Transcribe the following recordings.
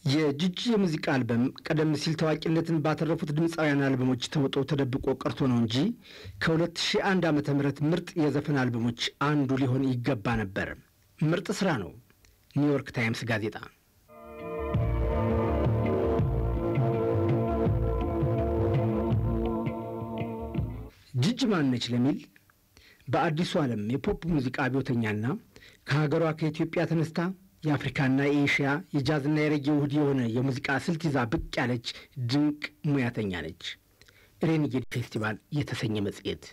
የጂጂ የሙዚቃ አልበም ቀደም ሲል ታዋቂነትን ባተረፉት ድምጻውያን አልበሞች ተውጦ ተደብቆ ቀርቶ ነው እንጂ ከ2001 ዓመተ ምህረት ምርጥ የዘፈን አልበሞች አንዱ ሊሆን ይገባ ነበር። ምርጥ ስራ ነው። ኒውዮርክ ታይምስ ጋዜጣ ጂጂ ማነች ለሚል በአዲሱ ዓለም የፖፕ ሙዚቃ አብዮተኛና ከሀገሯ ከኢትዮጵያ ተነስታ የአፍሪካና የኤሽያ የጃዝና የሬጌ ውህድ የሆነ የሙዚቃ ስልት ይዛ ብቅ ያለች ድንቅ ሙያተኛ ነች። ሬኒጌድ ፌስቲቫል የተሰኘ መጽሔት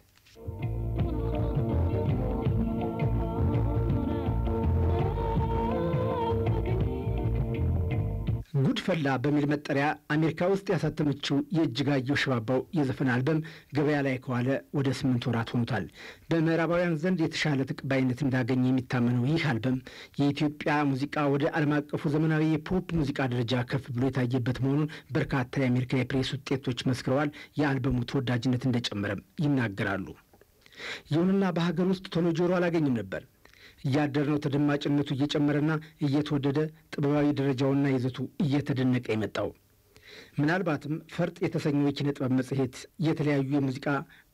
ጉድፈላ በሚል መጠሪያ አሜሪካ ውስጥ ያሳተመችው የእጅጋየሁ ሽባባው የዘፈን አልበም ገበያ ላይ ከዋለ ወደ 8 ወራት ሆኖታል። በምዕራባውያን ዘንድ የተሻለ ተቀባይነት እንዳገኘ የሚታመነው ይህ አልበም የኢትዮጵያ ሙዚቃ ወደ ዓለም አቀፉ ዘመናዊ የፖፕ ሙዚቃ ደረጃ ከፍ ብሎ የታየበት መሆኑን በርካታ የአሜሪካ የፕሬስ ውጤቶች መስክረዋል። የአልበሙ ተወዳጅነት እንደጨመረም ይናገራሉ። ይሁንና በሀገር ውስጥ ቶሎ ጆሮ አላገኝም ነበር። ያደረነው ተደማጭነቱ እየጨመረና እየተወደደ ጥበባዊ ደረጃውና ይዘቱ እየተደነቀ የመጣው ምናልባትም ፈርጥ የተሰኘው የኪነ ጥበብ መጽሔት የተለያዩ የሙዚቃ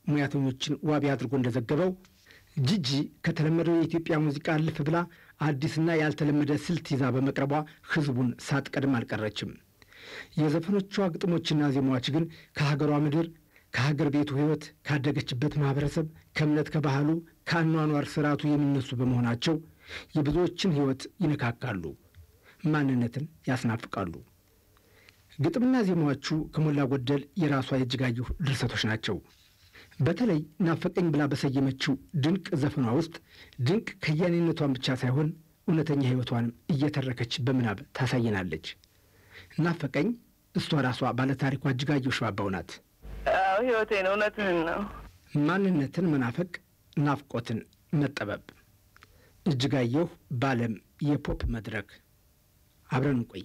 ሙያተኞችን ዋቢ አድርጎ እንደዘገበው ጂጂ ከተለመደው የኢትዮጵያ ሙዚቃ አልፍ ብላ አዲስና ያልተለመደ ስልት ይዛ በመቅረቧ ህዝቡን ሳትቀድም አልቀረችም። የዘፈኖቿ ግጥሞችና ዜማዎች ግን ከሀገሯ ምድር ከሀገር ቤቱ ህይወት ካደገችበት ማህበረሰብ ከእምነት ከባህሉ ከአኗኗር ስርዓቱ የሚነሱ በመሆናቸው የብዙዎችን ህይወት ይነካካሉ፣ ማንነትን ያስናፍቃሉ። ግጥምና ዜማዎቹ ከሞላ ጎደል የራሷ የእጅጋየሁ ድርሰቶች ናቸው። በተለይ ናፈቀኝ ብላ በሰየመችው ድንቅ ዘፈኗ ውስጥ ድንቅ ከያኔነቷን ብቻ ሳይሆን እውነተኛ ህይወቷንም እየተረከች በምናብ ታሳየናለች። ናፈቀኝ እሷ ራሷ ባለታሪኳ እጅጋየሁ ሽባባው ናት። ህይወቴን እውነትን ነው። ማንነትን መናፈቅ፣ ናፍቆትን መጠበብ። እጅጋየሁ በዓለም የፖፕ መድረክ አብረን እንቆይ።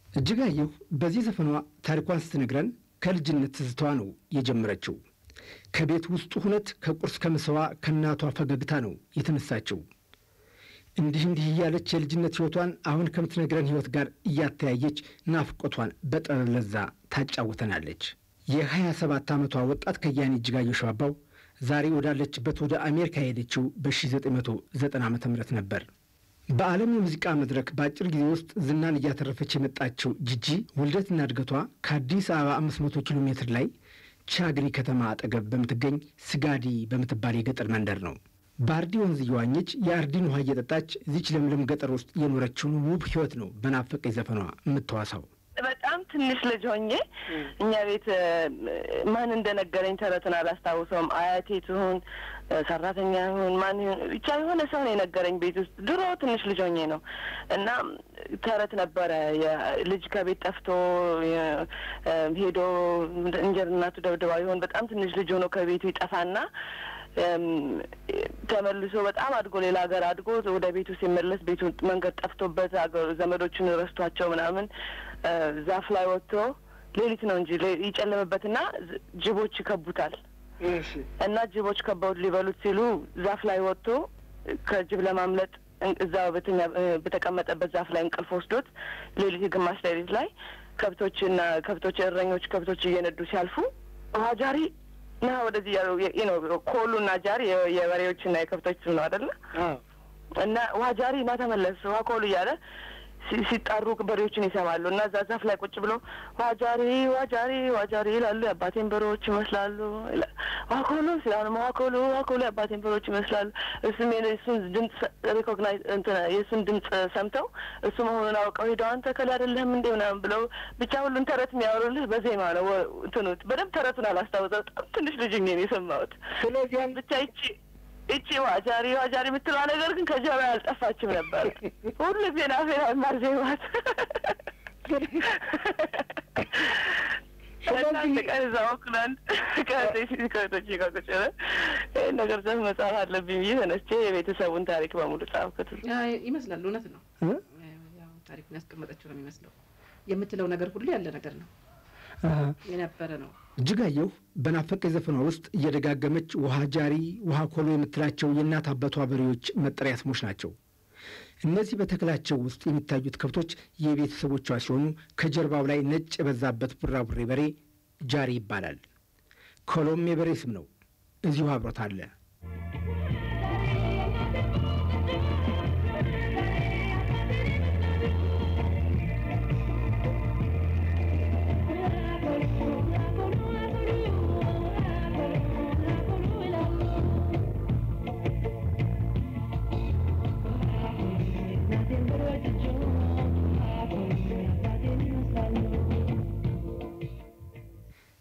እጅጋየሁ በዚህ ዘፈኗ ታሪኳን ስትነግረን ከልጅነት ትዝታዋ ነው የጀመረችው። ከቤት ውስጥ ሁነት ከቁርስ ከምሳዋ ከእናቷ ፈገግታ ነው የተነሳችው። እንዲህ እያለች የልጅነት ህይወቷን አሁን ከምትነግረን ህይወት ጋር እያተያየች ናፍቆቷን በጥበብ ለዛ ታጫውተናለች። የ27 ዓመቷ ወጣት ከያኔ እጅጋየሁ ሽባባው ዛሬ ወዳለችበት ወደ አሜሪካ ሄደችው በ1990 ዓመተ ምህረት ነበር። በዓለም የሙዚቃ መድረክ በአጭር ጊዜ ውስጥ ዝናን እያተረፈች የመጣችው ጂጂ ውልደትና እድገቷ ከአዲስ አበባ 500 ኪሎ ሜትር ላይ ቻግኒ ከተማ አጠገብ በምትገኝ ስጋዲ በምትባል የገጠር መንደር ነው። በአርዲ ወንዝ እየዋኘች የአርዲን ውሃ እየጠጣች እዚች ለምለም ገጠር ውስጥ የኖረችውን ውብ ህይወት ነው በናፈቀኝ ዘፈኗ የምትዋሳው። በጣም ትንሽ ልጅ ሆኜ እኛ ቤት ማን እንደነገረኝ ተረትን አላስታውሰውም። አያቴ ትሁን ሰራተኛ ይሁን ማን ብቻ የሆነ ሰው ነው የነገረኝ ቤት ውስጥ ድሮ ትንሽ ልጅ ሆኜ ነው። እና ተረት ነበረ ልጅ ከቤት ጠፍቶ ሄዶ እንጀራ እናቱ ደብድባ ይሆን በጣም ትንሽ ልጅ ሆኖ ከቤቱ ይጠፋና ተመልሶ በጣም አድጎ ሌላ ሀገር አድጎ ወደ ቤቱ ሲመለስ ቤቱ መንገድ ጠፍቶበት ዘመዶቹን ረስቷቸው ምናምን ዛፍ ላይ ወጥቶ ሌሊት ነው እንጂ ይጨለምበትና ጅቦች ይከቡታል። እና ጅቦች ከበውት ሊበሉት ሲሉ ዛፍ ላይ ወጥቶ ከጅብ ለማምለጥ እዛው በተቀመጠበት ዛፍ ላይ እንቅልፍ ወስዶት ሌሊት ግማሽ ሌሊት ላይ ከብቶች እረኞች ከብቶች እየነዱ ሲያልፉ ሀጃሪ ና ወደዚህ ያለው ኮሉና ጃሪ የበሬዎችና የከብቶች ነው አይደል? እና ሀጃሪ ና ተመለስ ኮሉ እያለ ሲጣሩ በሬዎችን ይሰማሉ እና እዛ ዛፍ ላይ ቁጭ ብሎ ዋጃሪ ዋጃሪ ዋጃሪ ይላሉ። የአባቴን በሬዎች ይመስላሉ። ዋኮሎ ሲላሉ ዋኮሎ ዋኮሎ የአባቴን በሬዎች ይመስላሉ። እሱም የእሱን ድምፅ ሪኮግናይዝ የእሱን ድምፅ ሰምተው እሱ መሆኑን አውቀው ሄደው አንተ ከላ አይደለህም እንዴ ምናምን ብለው ብቻ ሁሉን ተረት የሚያወሩልህ በዜማ ነው። እንትኑ በደንብ ተረቱን አላስታውሰው ትንሽ ልጅ ነኝ የሰማሁት። ስለዚህ ብቻ እቺ ዋጃሪ ዋጃሪ የምትለዋ ነገር ግን ከጀራ አልጠፋችም ነበር። ሁሉ ጊዜ ናፌራ ማርዜማት ስለዚህ ከዛ ወክላን ከዚህ ከቁጭረ ነገር ዘፍ መጻፍ አለብኝ ብዬ ተነስቼ የቤተሰቡን ታሪክ በሙሉ ጻፍኩት። ይመስላል እውነት ነው። ያው ታሪክ ያስቀመጠችው ነው የሚመስለው። የምትለው ነገር ሁሉ ያለ ነገር ነው የነበረ ነው። እጅጋየሁ በናፈቀ ዘፈኗ ውስጥ እየደጋገመች ውሃ ጃሪ ውሃ ኮሎ የምትላቸው የእናት አባቷ በሬዎች መጠሪያ ስሞች ናቸው። እነዚህ በተክላቸው ውስጥ የሚታዩት ከብቶች የቤተሰቦቿ ሲሆኑ ከጀርባው ላይ ነጭ የበዛበት ቡራቡሬ በሬ ጃሪ ይባላል። ኮሎም የበሬ ስም ነው። እዚሁ አብሮት አለ።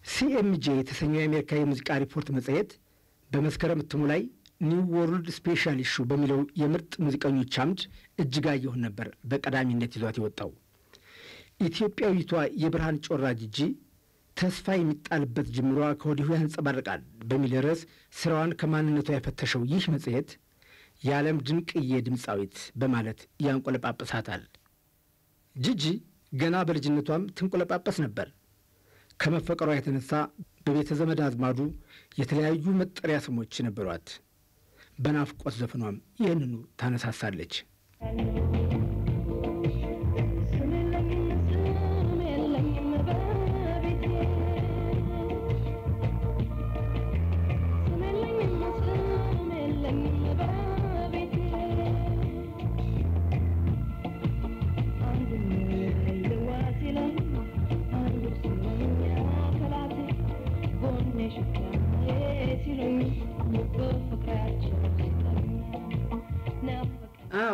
ሲኤምጄ የተሰኘው የአሜሪካ የሙዚቃ ሪፖርት መጽሔት በመስከረም እትሙ ላይ ኒው ወርልድ ስፔሻል ኢሹ በሚለው የምርጥ ሙዚቀኞች አምድ እጅጋየሁን ነበር በቀዳሚነት ይዟት የወጣው። ኢትዮጵያዊቷ የብርሃን ጮራ ጂጂ ተስፋ የሚጣልበት ጅምሯ ከወዲሁ ያንጸባርቃል በሚል ርዕስ ስራዋን ከማንነቷ የፈተሸው ይህ መጽሔት የዓለም ድንቅዬ ድምፃዊት በማለት ያንቆለጳጵሳታል። ጂጂ ገና በልጅነቷም ትንቆለጳጰስ ነበር። ከመፈቀሯ የተነሳ በቤተ ዘመድ አዝማዱ የተለያዩ መጠሪያ ስሞች ነበሯት። በናፍቆት ዘፈኗም ይህንኑ ታነሳሳለች።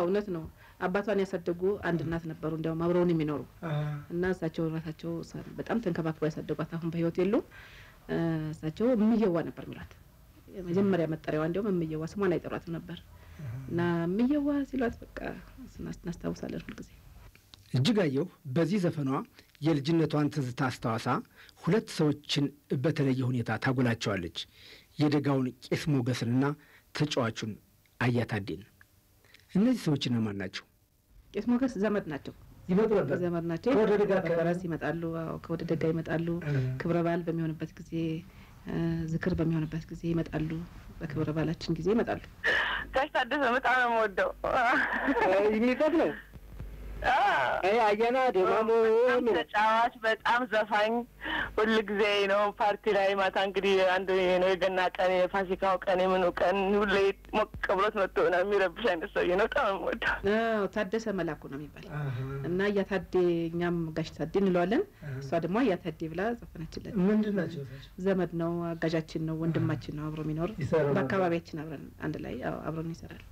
እውነት ነው። አባቷን ያሳደጉ አንድ እናት ነበሩ እንደውም አብረውን የሚኖሩ እና እሳቸው ራሳቸው በጣም ተንከባክበው ያሳደጓት አሁን በህይወት የሉም። እሳቸው እምየዋ ነበር የሚሏት። የመጀመሪያ መጠሪያዋ እንደውም እምየዋ ስሟን አይጠሯትም ነበር እና እምየዋ ሲሏት በቃ እናስታውሳለን ሁልጊዜ። እጅጋየሁ በዚህ ዘፈኗ የልጅነቷን ትዝታ አስታዋሳ ሁለት ሰዎችን በተለየ ሁኔታ ታጎላቸዋለች። የደጋውን ቄስ ሞገስንና ተጫዋቹን አያታዴን። እነዚህ ሰዎች እነማን ናቸው? ቄስ ሞገስ ዘመድ ናቸው። ይመጡ ነበር። ዘመድ ናቸው። ወደ ደጋ ከበራስ ይመጣሉ። ከወደ ደጋ ይመጣሉ። ክብረ በዓል በሚሆንበት ጊዜ ዝክር በሚሆንበት ጊዜ ይመጣሉ። በክብረ በዓላችን ጊዜ ይመጣሉ። ጋሽ ታደሰ በጣም ነው የምወደው። የሚጠት ነው። አያና ደማሞ ተጫዋች በጣም ዘፋኝ ሁሉ ጊዜ ነው። ፓርቲ ላይ ማታ እንግዲህ አንዱ ነው የገና ቀን የፋሲካው ቀን የምኑ ቀን ሁሌ ሞቅ ብሎት መጥቶ ነው የሚረብሽ አይነት ሰውዬ ነው። በጣም የምወደው ታደሰ መላኩ ነው የሚባል እና እያታዴ እኛም ጋሽ ታዴ እንለዋለን። እሷ ደግሞ እያታዴ ብላ ዘፈነችለት። ምንድን ናቸው? ዘመድ ነው፣ አጋዣችን ነው፣ ወንድማችን ነው። አብሮ የሚኖር በአካባቢያችን አብረን አንድ ላይ አብረን ይሰራል።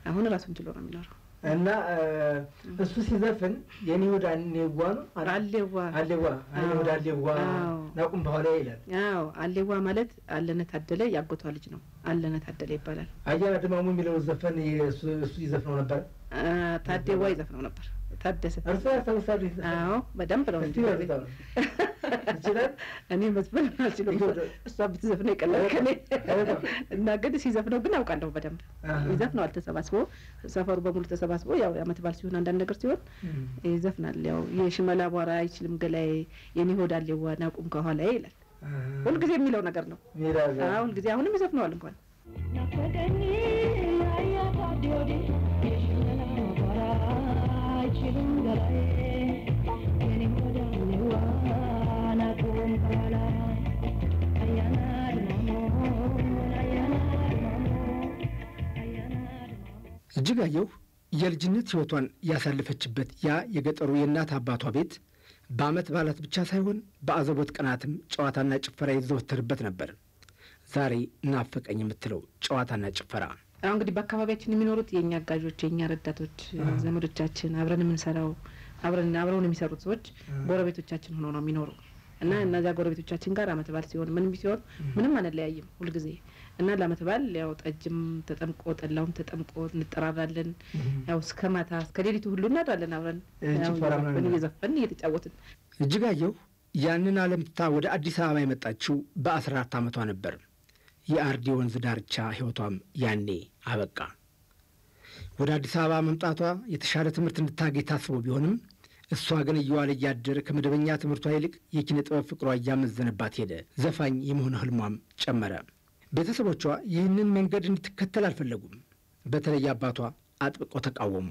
አሁን ራሱን ችሎ ነው የሚኖረው እና እሱ ሲዘፍን የኔ ወደ አሌዋ ነው አሌዋ ናቁም በኋላ ይላል። አዎ አሌዋ ማለት አለነ ታደለ ያጎቷ ልጅ ነው። አለነ ታደለ ይባላል። አያና ደማሙ የሚለው ዘፈን እሱ ይዘፍነው ነበር። ታዴዋ ይዘፍነው ነበር። ታደሰ እርሱ ያስተውሳል። አዎ በደንብ ነው እንጂ ይችላል። እኔ መስፈን አልችልም። እሷ ብትዘፍነው ይቀላል ከኔ እና ግን ሲዘፍነው ግን አውቃለሁ በደንብ ይዘፍነው። አልተሰባስቦ ሰፈሩ በሙሉ ተሰባስቦ ያው አመት በዓል ሲሆን አንዳንድ ነገር ሲሆን ይዘፍናል። ያው የሽመላ ቧራ አይችልም ገላይ የኔ ሆዳሌዋ ናቁም ከኋላ ይላል። ሁልጊዜ የሚለው ነገር ነው። አዎ ሁልጊዜ አሁንም ይዘፍነዋል እንኳን ናፈቀኝ አያታ ዲዮዲ የሽመላ ቧራ አይችልም ገላይ የኔ ሆዳሌዋ ናቁም ከኋላ አያና ድማሞ እጅጋየሁ የልጅነት ሕይወቷን ያሳለፈችበት ያ የገጠሩ የእናት አባቷ ቤት በዓመት በዓላት ብቻ ሳይሆን በአዘቦት ቀናትም ጨዋታና ጭፈራ ይዘወተርበት ነበር። ዛሬ ናፈቀኝ የምትለው ጨዋታና ጭፈራ አሁን እንግዲህ በአካባቢያችን የሚኖሩት የኛ አጋዦች የኛ ረዳቶች ዘመዶቻችን አብረን የምንሰራው አብረውን የሚሰሩት ሰዎች ጎረቤቶቻችን ሆነው ነው የሚኖሩ እና እነዛ ጎረቤቶቻችን ጋር ዓመት በዓል ሲሆን ምንም ቢሆን ምንም አንለያይም ሁሉ ጊዜ እና ለዓመት በዓል ያው ጠጅም ተጠምቆ ጠላውም ተጠምቆ እንጠራራለን ያው እስከ ማታ እስከ ሌሊቱ ሁሉ እናድራለን አብረን እየዘፈን እየተጫወትን። እጅጋየሁ ያንን ዓለም ትታ ወደ አዲስ አበባ የመጣችው በ14 ዓመቷ ነበር። የአርዲ ወንዝ ዳርቻ ሕይወቷም ያኔ አበቃ። ወደ አዲስ አበባ መምጣቷ የተሻለ ትምህርት እንድታገኝ ታስቦ ቢሆንም እሷ ግን እየዋለ እያደረ ከመደበኛ ትምህርቷ ይልቅ የኪነ ጥበብ ፍቅሯ እያመዘነባት ሄደ። ዘፋኝ የመሆን ህልሟም ጨመረ። ቤተሰቦቿ ይህንን መንገድ እንድትከተል አልፈለጉም። በተለይ አባቷ አጥብቀው ተቃወሙ።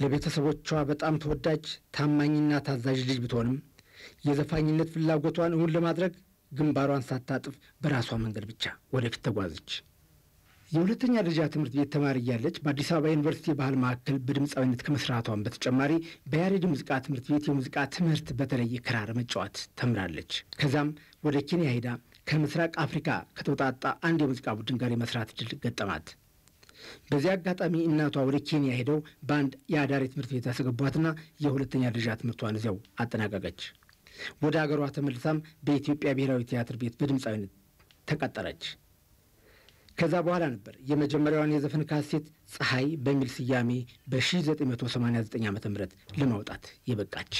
ለቤተሰቦቿ በጣም ተወዳጅ ታማኝና ታዛዥ ልጅ ብትሆንም የዘፋኝነት ፍላጎቷን እውን ለማድረግ ግንባሯን ሳታጥፍ በራሷ መንገድ ብቻ ወደፊት ተጓዘች። የሁለተኛ ደረጃ ትምህርት ቤት ተማሪ እያለች በአዲስ አበባ ዩኒቨርሲቲ ባህል ማዕከል በድምፃዊነት ከመስራቷን በተጨማሪ በያሬድ ሙዚቃ ትምህርት ቤት የሙዚቃ ትምህርት በተለይ ክራር መጫወት ተምራለች። ከዛም ወደ ኬንያ ሄዳ ከምስራቅ አፍሪካ ከተውጣጣ አንድ የሙዚቃ ቡድን ጋር የመስራት ዕድል ገጠማት። በዚህ አጋጣሚ እናቷ ወደ ኬንያ ሄደው በአንድ የአዳሪ ትምህርት ቤት ያስገቧትና የሁለተኛ ደረጃ ትምህርቷን እዚያው አጠናቀቀች። ወደ አገሯ ተመልሳም በኢትዮጵያ ብሔራዊ ቲያትር ቤት በድምፃዊነት ተቀጠረች። ከዛ በኋላ ነበር የመጀመሪያዋን የዘፈን ካሴት ፀሐይ በሚል ስያሜ በ1989 ዓ.ም ለማውጣት የበቃች።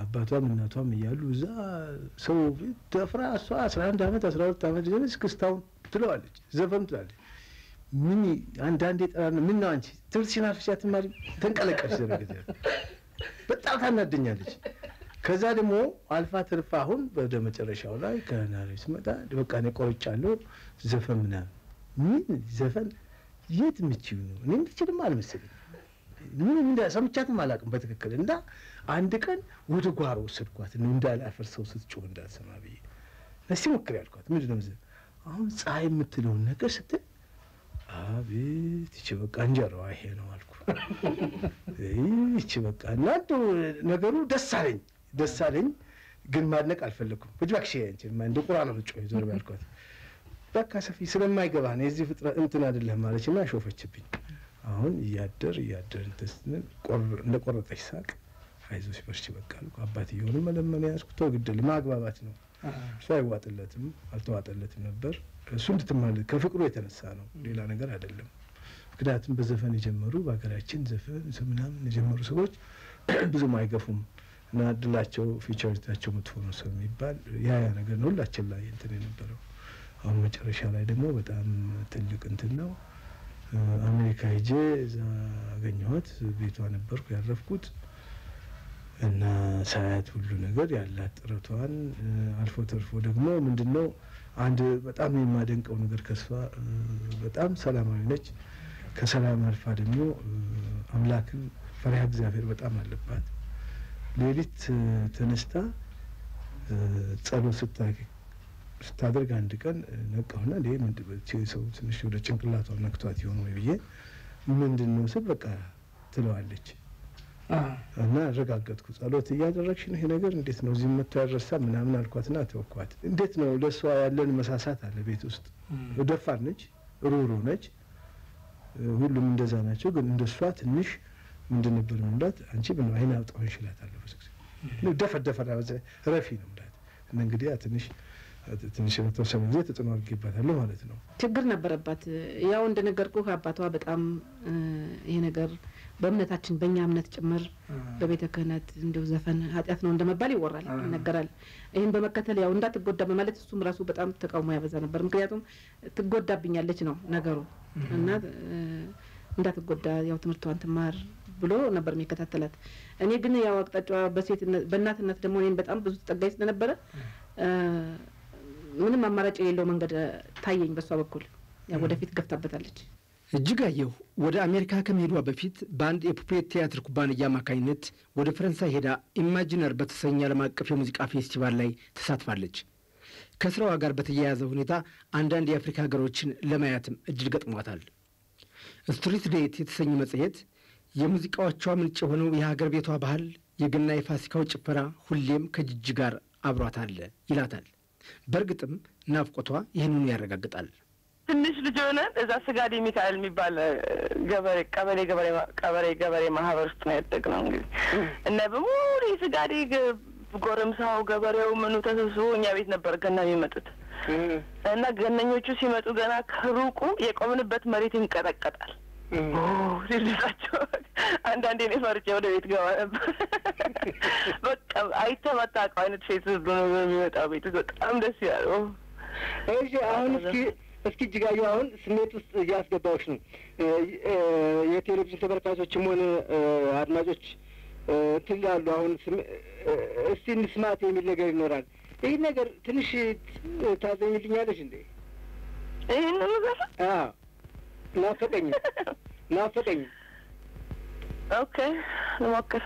አባቷም እናቷም እያሉ እዛ ሰው ተፍራ እሷ 11 ዓመት 12 ዓመት ድረስ ክስታውን ትለዋለች፣ ዘፈን ትላለች። ምን አንዳንዴ ጠራን ምን ነው አንቺ ትምህርትሽን አርፈሽ አትማሪ ተንቀለቀልሽ ዘረገደ በጣም ታናደኛለች። ከዛ ደግሞ አልፋ ተርፋ አሁን ወደ መጨረሻው ላይ ከናሪስ መጣ በቃ ነው ቆርጫለሁ ዘፈን ምናምን ምን ዘፈን የት ምችው ነው እኔ ምችልም አልመሰለኝ ምን እንደሰምቻትም አላውቅም በትክክል እና አንድ ቀን ወደ ጓሮ ወሰድኳት ነው እንዳላፈር ሰው ስትጮህ እንዳልሰማ ብዬ እስቲ ሞክሪ ያልኳት ምንድነው አሁን ፀሐይ የምትለው ነገር ስትል አቤት ይቺ በቃ እንጀራዋ ይሄ ነው አልኩ። ይቺ በቃ እናንተ ነገሩ ደስ አለኝ ግን ማድነቅ አልፈለኩም። በጅባክሽ እንጂ እንደ ቁርአን ነው ጮህ ዞር ያልኳት በቃ ሰፊ ስለማይገባ ነው የዚህ ፍጥረት እንትን አይደለም ማለችና ሾፈችብኝ። አሁን እያደር እንተስነን እንደ ቆረጠች ሳቅ አይዞሽ በርቺ በቃ አልኩ። አባትየውንም መለመን ያስኩት ተግደል ማግባባት ነው። ሳይዋጥለትም አልተዋጠለትም ነበር። እሱ እንድትማለት ከፍቅሩ የተነሳ ነው ሌላ ነገር አይደለም። ምክንያቱም በዘፈን የጀመሩ በአገራችን ዘፈን ምናምን የጀመሩ ሰዎች ብዙም አይገፉም እና እድላቸው ፊቸርታቸው መጥፎ ነው ስለሚባል ያ ነገር ነው ሁላችን ላይ እንትን የነበረው። አሁን መጨረሻ ላይ ደግሞ በጣም ትልቅ እንትን ነው አሜሪካ ሄጄ እዛ አገኘኋት። ቤቷ ነበርኩ ያረፍኩት እና ሳያት ሁሉ ነገር ያላት ጥረቷን አልፎ ተርፎ ደግሞ ምንድነው አንድ በጣም የማደንቀው ነገር ከሷ በጣም ሰላማዊ ነች። ከሰላም አልፋ ደግሞ አምላክን ፈሪሃ እግዚአብሔር በጣም አለባት። ሌሊት ተነስታ ጸሎት ስታደርግ አንድ ቀን ነቃሁና እንዴ ምንድነው ሰው ትንሽ ወደ ጭንቅላቷ ነክቷት ይሆን ወይ ብዬ ምንድነው ስል በቃ ትለዋለች እና ረጋገጥኩ። ጸሎት እያደረግሽ ነው ይሄ ነገር እንዴት ነው እዚህ መጥቶ ያደረሳ ምናምን አልኳትና ተወኳት። እንዴት ነው ለሷ ያለን መሳሳት አለ ቤት ውስጥ ደፋር ነች፣ ሩሩ ነች፣ ሁሉም እንደዛ ናቸው። ግን እንደሷ ትንሽ ምንድን ነበር ማለት አንቺ ምን አይና አውጣው ይችላታል በስክስ ነው ደፈደፈና ረፊ ነው ማለት እንግዲህ ትንሽ ተወሰነ ጊዜ ተጽዕኖ አድርጌባታለሁ ማለት ነው። ችግር ነበረባት። ያው እንደነገርኩህ አባቷ በጣም ይሄ ነገር በእምነታችን በእኛ እምነት ጭምር በቤተ ክህነት እንደው ዘፈን ኃጢአት ነው እንደመባል ይወራል ይነገራል ይሄን በመከተል ያው እንዳትጎዳ በማለት እሱም ራሱ በጣም ተቃውሞ ያበዛ ነበር ምክንያቱም ትጎዳብኛለች ነው ነገሩ እና እንዳትጎዳ ያው ትምህርቷን ትማር ብሎ ነበር የሚከታተላት እኔ ግን ያው አቅጣጫዋ በእናትነት ደግሞ እኔን በጣም ብዙ ተጠጋይ ስለነበረ ምንም አማራጭ የሌለው መንገድ ታየኝ በሷ በኩል ያው ወደፊት ገፍታበታለች እጅጋየሁ ወደ አሜሪካ ከመሄዷ በፊት በአንድ የፑፔት ቲያትር ኩባንያ አማካኝነት ወደ ፈረንሳይ ሄዳ ኢማጂነር በተሰኘ ዓለም አቀፍ የሙዚቃ ፌስቲቫል ላይ ተሳትፋለች ከስራዋ ጋር በተያያዘ ሁኔታ አንዳንድ የአፍሪካ ሀገሮችን ለማየትም እድል ገጥሟታል ስትሪት ዴት የተሰኘ መጽሔት የሙዚቃዎቿ ምንጭ የሆነው የሀገር ቤቷ ባህል የገና የፋሲካው ጭፈራ ሁሌም ከጅጅ ጋር አብሯት አለ ይላታል በእርግጥም ናፍቆቷ ይህንኑ ያረጋግጣል ትንሽ ልጅ ሆነን እዛ ስጋዴ ሚካኤል የሚባል ገበሬ ማህበር ውስጥ ነው ያደግነው እንግዲህ እና በሙሉ ስጋዴ ጎረምሳው ገበሬው ምኑ ተሰብስቦ እኛ ቤት ነበር ገና የሚመጡት እና ገነኞቹ ሲመጡ ገና ከሩቁ የቆምንበት መሬት ይንቀጠቀጣል ሲልሳቸው አንዳንዴ እኔ ፈርጬ ወደ ቤት ገባ ነበር በቃ አይተመጣቀው አይነት ፌት ነው የሚመጣው ቤት በጣም ደስ ያለው እሺ አሁን እስኪ እጅጋየሁ አሁን ስሜት ውስጥ እያስገባዎች ነው የቴሌቪዥን ተመልካቾችም ሆነ አድማጮች ትላሉ አሁን እስቲ እንስማት የሚል ነገር ይኖራል ይሄ ነገር ትንሽ ታዘኝልኛለሽ እንዴ ይሄን ነገር ናፈቀኝ ኦኬ ልሞክር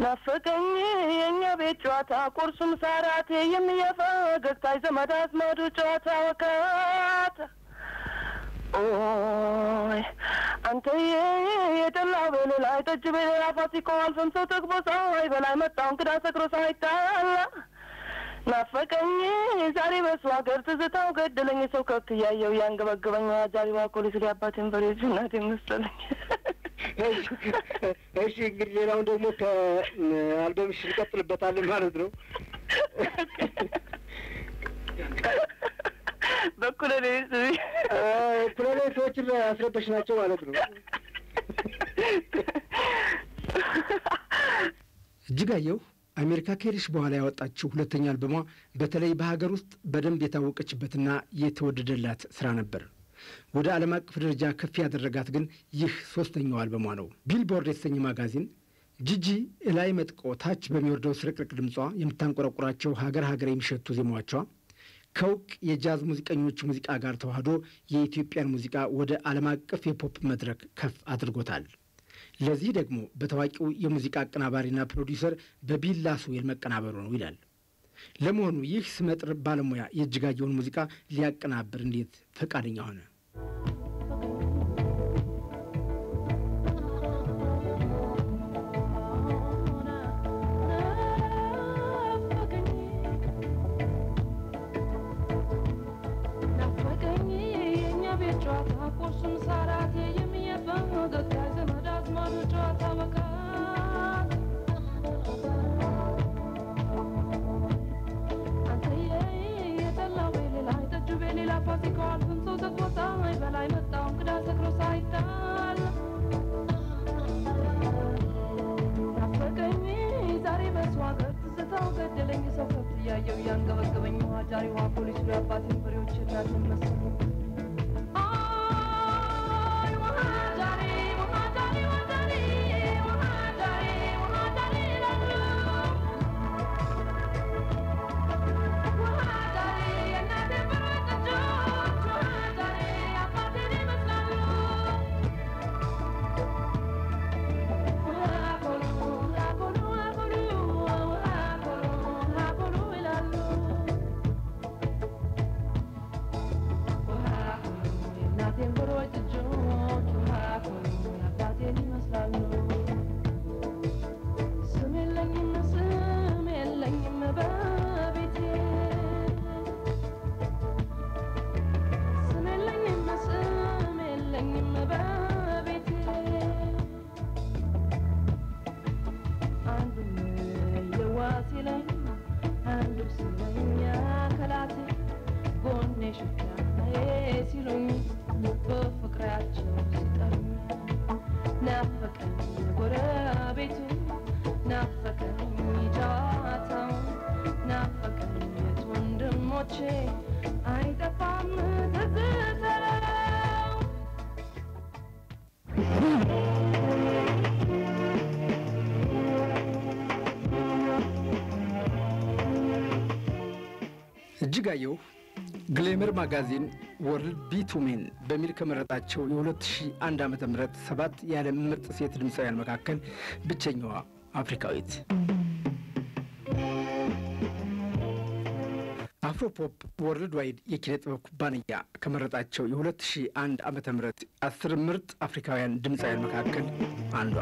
ናፈቀኝ የኛ ቤት ጨዋታ ቁርሱም ሰዓት የሚፈገግታ ዘመድ አዝማዱ ጨዋታ ወካታ ኦይ አንተዬ የጠላው በሌላ ጠጅ በሌላ ፋሲካው አልፈም ሰው ተግቦ ሳይ በላይ መጣው እንግዳ ሰክሮ ሳይጣላ ናፈቀኝ ዛሬ በሱ ሀገር ትዝታው ገደለኝ ሰው ከብት እያየው ያንገበገበኝ ዛሬዋ ፖሊስ ሊያባቴን በሬጅ እናቴ መሰለኝ እሺ እንግዲህ ሌላውን ደግሞ ከአልበምሽ እንቀጥልበታለን ማለት ነው በኩለኔ ሰዎችን አስረበሽ ናቸው ማለት ነው እጅጋየሁ አሜሪካ ከሄድሽ በኋላ ያወጣችው ሁለተኛ አልበሟ በተለይ በሀገር ውስጥ በደንብ የታወቀችበትና የተወደደላት ስራ ነበር ወደ ዓለም አቀፍ ደረጃ ከፍ ያደረጋት ግን ይህ ሶስተኛው አልበሟ ነው ቢልቦርድ የተሰኘ ማጋዚን ጂጂ ላይ መጥቆ ታች በሚወርደው ስርቅርቅ ድምጿ የምታንቆረቁራቸው ሀገር የሚሸቱ ዜማዎቿ ከውቅ የጃዝ ሙዚቀኞች ሙዚቃ ጋር ተዋህዶ የኢትዮጵያን ሙዚቃ ወደ ዓለም አቀፍ የፖፕ መድረክ ከፍ አድርጎታል ለዚህ ደግሞ በታዋቂው የሙዚቃ አቀናባሪና ፕሮዲዩሰር በቢላ ሱዌል መቀናበሩ ነው ይላል ለመሆኑ ይህ ስመጥር ባለሙያ የእጅጋየሁን ሙዚቃ ሊያቀናብር እንዴት ፈቃደኛ ሆነ እጅጋየሁ ግሌመር ማጋዚን ወርልድ ቢት ዊሜን በሚል ከመረጣቸው የ2001 ዓ.ም 7 የዓለም ምርጥ ሴት ድምፃውያን መካከል ብቸኛዋ አፍሪካዊት። አፍሮፖፕ ወርልድ ዋይድ የኪነ ጥበብ ኩባንያ ከመረጣቸው የ2001 ዓ.ም 10 ምርጥ አፍሪካውያን ድምፃውያን መካከል አንዷ።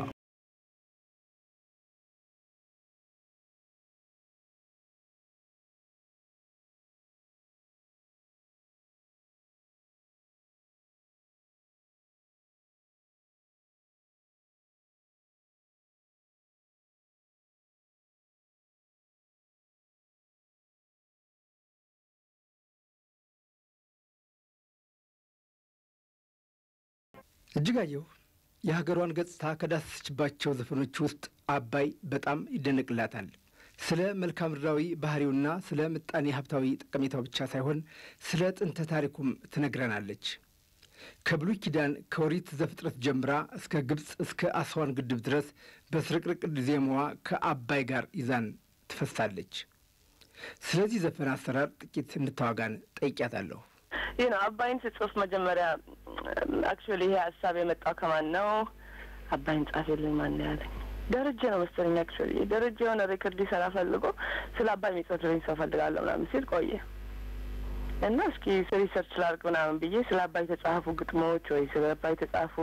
እጅጋየሁ የሀገሯን ገጽታ ከዳሰሰችባቸው ዘፈኖች ውስጥ አባይ በጣም ይደነቅላታል። ስለ መልክዓ ምድራዊ ባህሪውና ስለ ምጣኔ ሀብታዊ ጠቀሜታው ብቻ ሳይሆን ስለ ጥንተ ታሪኩም ትነግረናለች። ከብሉይ ኪዳን ከኦሪት ዘፍጥረት ጀምራ እስከ ግብፅ እስከ አስዋን ግድብ ድረስ በስርቅርቅ ዜማዋ ከአባይ ጋር ይዛን ትፈሳለች። ስለዚህ ዘፈን አሰራር ጥቂት እንድታዋጋን ጠይቂያታለሁ። ይህ ነው አባይን ስጽፍ መጀመሪያ አክቹዋሊ ይሄ ሀሳብ የመጣው ከማን ነው? አባይን ጻፈልኝ ማን ያለኝ? ደረጀ ነው መሰለኝ። አክቹዋሊ ደረጀ የሆነ ሬከርድ ሊሰራ ፈልጎ ስለ አባይ የሚጽፍልኝ ሰው ፈልጋለሁ ምናምን ሲል ቆየ እና እስኪ ሪሰርች ላድርግ ምናምን ብዬ ስለ አባይ የተጻፉ ግጥሞች ወይ ስለ አባይ የተጻፉ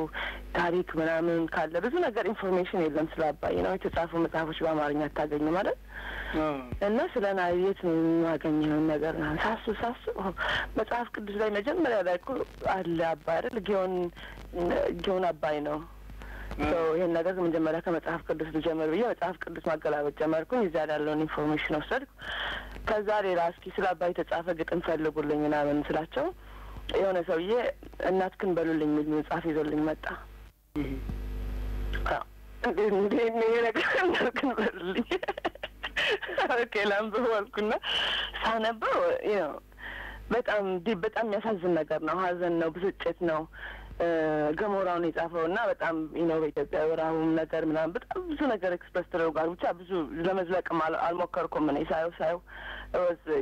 ታሪክ ምናምን ካለ ብዙ ነገር ኢንፎርሜሽን የለም ስለ አባይ ነው የተጻፉ መጽሐፎች በአማርኛ አታገኝ ማለት እና ስለ ናይት የማገኘው ነገር ሳስብ መጽሐፍ ቅዱስ ላይ መጀመሪያ ላይ እኮ አለ አባይ አይደል? ጊዮን አባይ ነው። ይህን ነገር መጀመሪያ ከመጽሐፍ ቅዱስ ልጀምር ብዬ መጽሐፍ ቅዱስ ማገላበጥ ጀመርኩኝ። እዚያ ያለውን ኢንፎርሜሽን ወሰድኩ። ከዛ ሌላ እስኪ ስለ አባይ የተጻፈ ግጥም ፈልጉልኝ ምናምን ስላቸው የሆነ ሰውዬ እናትክን በሉልኝ የሚል መጽሐፍ ይዞልኝ መጣ። እንዴ ነገር እናትክን በሉልኝ ኦኬ ላንብበው አልኩና ሳነበው በጣም የሚያሳዝን ነገር ነው። ሀዘን ነው፣ ብስጭት ነው። ገሞራውን የጻፈው እና በጣም በኢትዮጵያ ወራሁም ነገር ምናምን በጣም ብዙ ነገር ኤክስፕረስ ተደርጓል። ብቻ ብዙ ለመዝለቅም አልሞከርኩም። እኔ ሳየው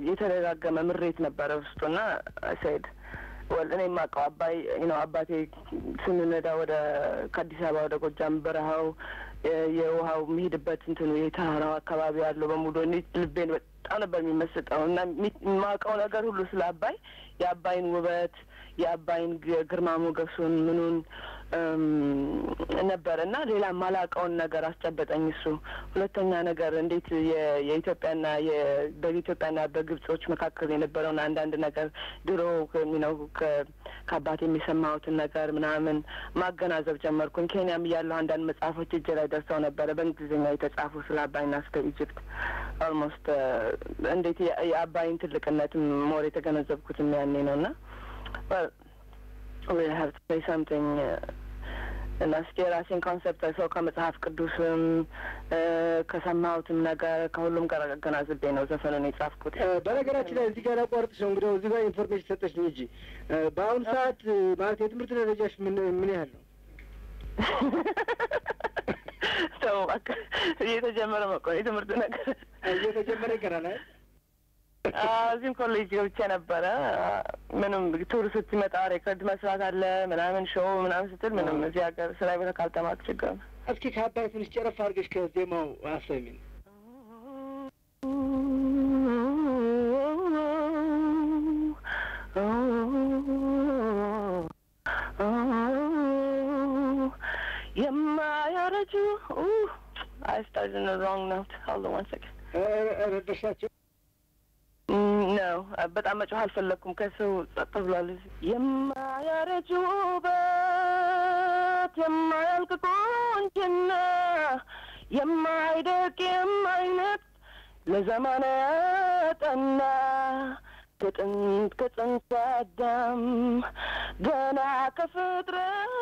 የተደጋገመ ምሬት ነበረ ውስጡና ሰይድ እኔ የማውቀው አባይ አባቴ ስንነዳ ከአዲስ አበባ ወደ ጎጃም በረሃው የውሃው የሚሄድበት እንትኑ የተራራው አካባቢ ያለው በሙሉ ልቤን በጣም ነበር የሚመስጠው እና የማውቀው ነገር ሁሉ ስለ አባይ የአባይን ውበት የአባይን ግርማ ሞገሱን ምኑን ነበር እና ሌላ ማላውቀውን ነገር አስጨበጠኝ እሱ። ሁለተኛ ነገር እንዴት የኢትዮጵያና በኢትዮጵያና በግብጾች መካከል የነበረውን አንዳንድ ነገር ድሮ ከአባቴ የሚሰማሁትን ነገር ምናምን ማገናዘብ ጀመርኩኝ። ኬንያም እያለሁ አንዳንድ መጽሐፎች እጄ ላይ ደርሰው ነበረ በእንግሊዝኛ የተጻፉ ስለ አባይና ስለ ኢጅፕት ኦልሞስት እንዴት የአባይን ትልቅነትም ሞር የተገነዘብኩትም ያኔ ነው እና we have to say something እና እስኪ የራሴን ኮንሰፕት ሰው ከመጽሐፍ ቅዱስም ከሰማሁትም ነገር ከሁሉም ጋር አገናዝቤ ነው ዘፈኑን የጻፍኩት። በነገራችን ላይ እዚህ ጋር አቋርጥሽ ነው እንግዲህ እዚህ ጋር ኢንፎርሜሽን ሰጠሽ እንጂ በአሁኑ ሰዓት ማለት የትምህርት ደረጃሽ ምን ያህል ነው? ሰው እየተጀመረ መቆየት የትምህርት ነገር እየተጀመረ ይቀራል። እዚህም ኮሌጅ ገብቼ ነበረ። ምንም ቱር ስትመጣ ሬከርድ መስራት አለ ምናምን ሾው ምናምን ስትል ምንም እዚህ ሀገር ስራ ቦታ ካልተማርክ ችግር ነው። እስኪ ከአባይ ትንሽ ጨረፍ አድርገሽ ከዜማው አሰሚን። የማያረጁ I started in the wrong note. Hold on one second. ረዳሻቸው ነው በጣም መጮህ አልፈለኩም። ከሰው ጸጥ ብሏል። የማያረጁ ውበት የማያልቅ ቁንጅና የማይደርቅ የማይነጥ ለዘመነ ጠና ከጥንት አዳም ገና ከፍጥረት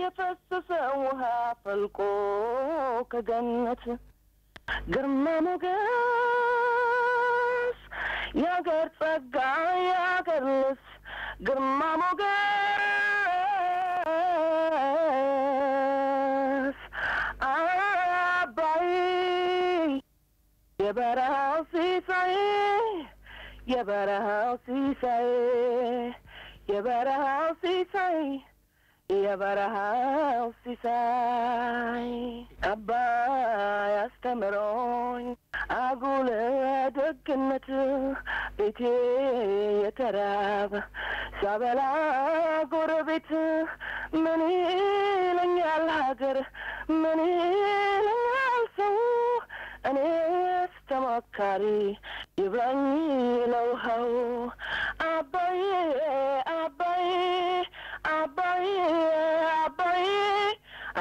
የፈሰሰ ውሃ ፈልቆ ከገነት ግርማ ሞገስ የአገር ጸጋ የአገር ልብስ ግርማ ሞገስ አባይ የበረሃው ሲሳይ የበረሃው ሲሳይ የበረሃው ሲሳይ የበረሃው ሲሳይ አባይ አስተምሮኝ አጉል ደግነት ቤቴ የተራበ ሲያበላ ጎረቤት ምን ይለኛል ሀገር ምን ይለኛል ሰው እኔስ ተሞካሪ ይብላኝ ለውሃው አባዬ አባዬ አባዬ አባዬ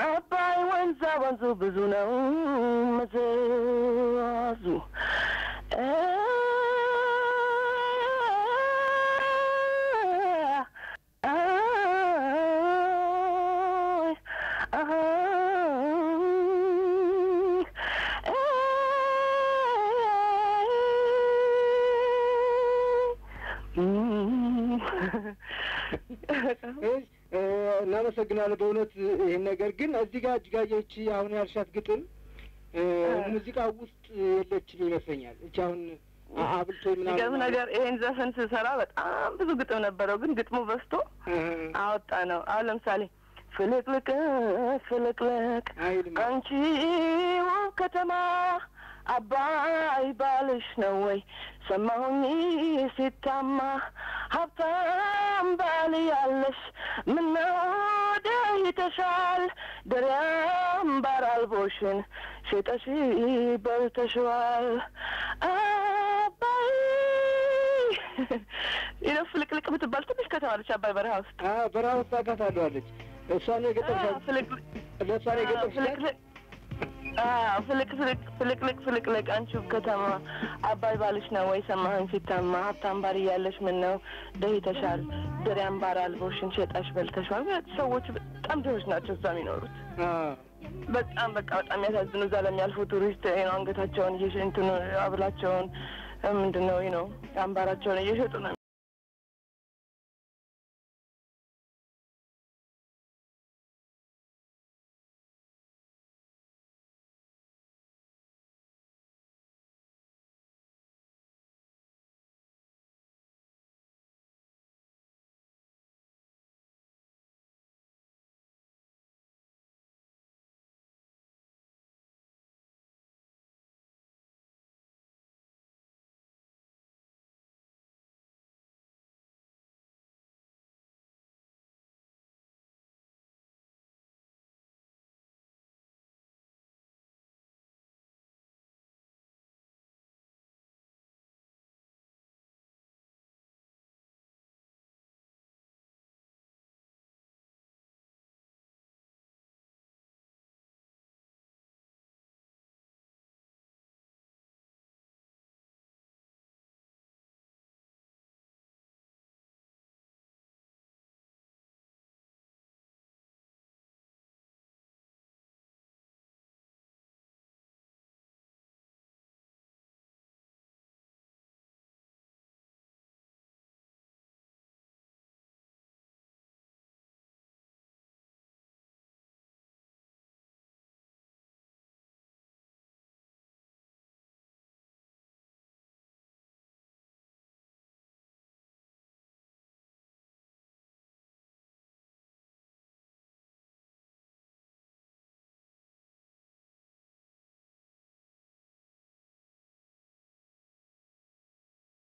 አባይ ወንዛ ወንዙ ብዙ ነው መዘዙ እናመሰግናለን በእውነት ይሄን ነገር ግን እዚህ ጋር እጅጋየች አሁን ያልሻት ግጥም ሙዚቃ ውስጥ የለችም ይመስለኛል እቺ አሁን አብልቶ ምናምን ነገር ይሄን ዘፈን ስሰራ በጣም ብዙ ግጥም ነበረው ግን ግጥሙ በስቶ አወጣ ነው አሁን ለምሳሌ ፍልቅልቅ ፍልቅልቅ አንቺ ከተማ አባይ ባልሽ ነው ወይ ሰማሁኝ ሲታማ ሀብታም ባል ያለሽ ምነው ደህይተሻል ደሪያም ባራልቦሽን ሸጠሽ በልተሽዋል አባይ ይኸው ፍልቅልቅ ብትባል ትንሽ ከተማለች አባይ በረሃ ውስጥ በረሃ ውስጥ አውቃታለሁ አለች እሷን የገጠምሻት ለእሷን የገጠምሻት ፍልቅልቅ ፍልቅልቅ አንቺ ከተማ አባይ ባልሽ ነው ወይ ሰማኸኝ ሲታማ ሀብታም ባል እያለሽ ምነው ደህይተሻል ድሪያም ባር አልቦሽን ሸጠሽ በልተሽዋል ሰዎች በጣም ድሆች ናቸው እዛ የሚኖሩት በጣም በቃ በጣም ያሳዝኑ እዛ ለሚያልፉ ቱሪስት ነው አንገታቸውን እየሸንቱን አብላቸውን ምንድነው ነው አምባራቸውን እየሸጡ ነው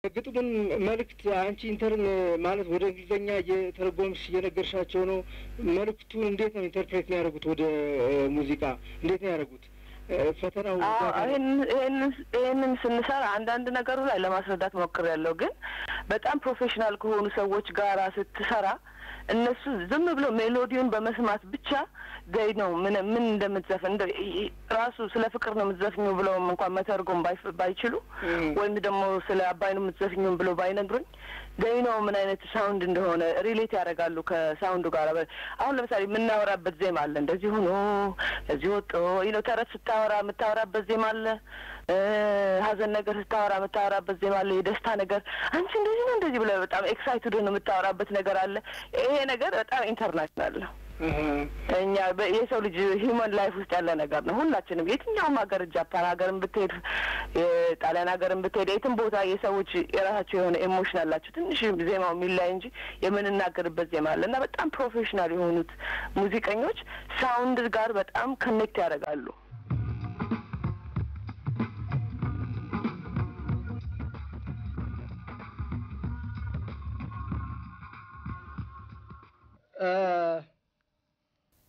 ግጥሙን መልእክት አንቺ ኢንተርን ማለት ወደ እንግሊዘኛ እየተረጎምሽ እየነገርሻቸው ነው መልእክቱን እንዴት ነው ኢንተርፕሬት የሚያደርጉት ወደ ሙዚቃ እንዴት ነው ያደርጉት ፈተናው ይሄንን ስንሰራ አንዳንድ ነገሩ ላይ ለማስረዳት ሞክሬያለሁ ግን በጣም ፕሮፌሽናል ከሆኑ ሰዎች ጋራ ስትሰራ እነሱ ዝም ብሎ ሜሎዲውን በመስማት ብቻ ገይ ነው ምን እንደምትዘፍን ራሱ ስለ ፍቅር ነው የምትዘፍኙው ብለውም እንኳን መተርጎም ባይችሉ ወይም ደግሞ ስለ አባይ ነው የምትዘፍኙም ብሎ ባይነግሩኝ ገይ ነው ምን አይነት ሳውንድ እንደሆነ ሪሌት ያደርጋሉ ከሳውንዱ ጋር አሁን ለምሳሌ የምናወራበት ዜማ አለ እንደዚህ ሆኖ እዚህ ወጦ ተረት ስታወራ የምታወራበት ዜማ አለ ሀዘን ነገር ስታወራ የምታወራበት ዜማ አለ የደስታ ነገር አንቺ እንደዚህ ነው እንደዚህ ብለህ በጣም ኤክሳይትድ ነው የምታወራበት ነገር አለ ይሄ ነገር በጣም ኢንተርናሽናል ነው እኛ የሰው ልጅ ሂውመን ላይፍ ውስጥ ያለ ነገር ነው ሁላችንም የትኛውም ሀገር ጃፓን ሀገርም ብትሄድ የጣሊያን ሀገርን ብትሄድ የትም ቦታ የሰዎች የራሳቸው የሆነ ኤሞሽን አላቸው። ትንሽ ዜማው የሚላይ እንጂ የምንናገርበት ዜማ አለ እና በጣም ፕሮፌሽናል የሆኑት ሙዚቀኞች ሳውንድ ጋር በጣም ኮኔክት ያደርጋሉ።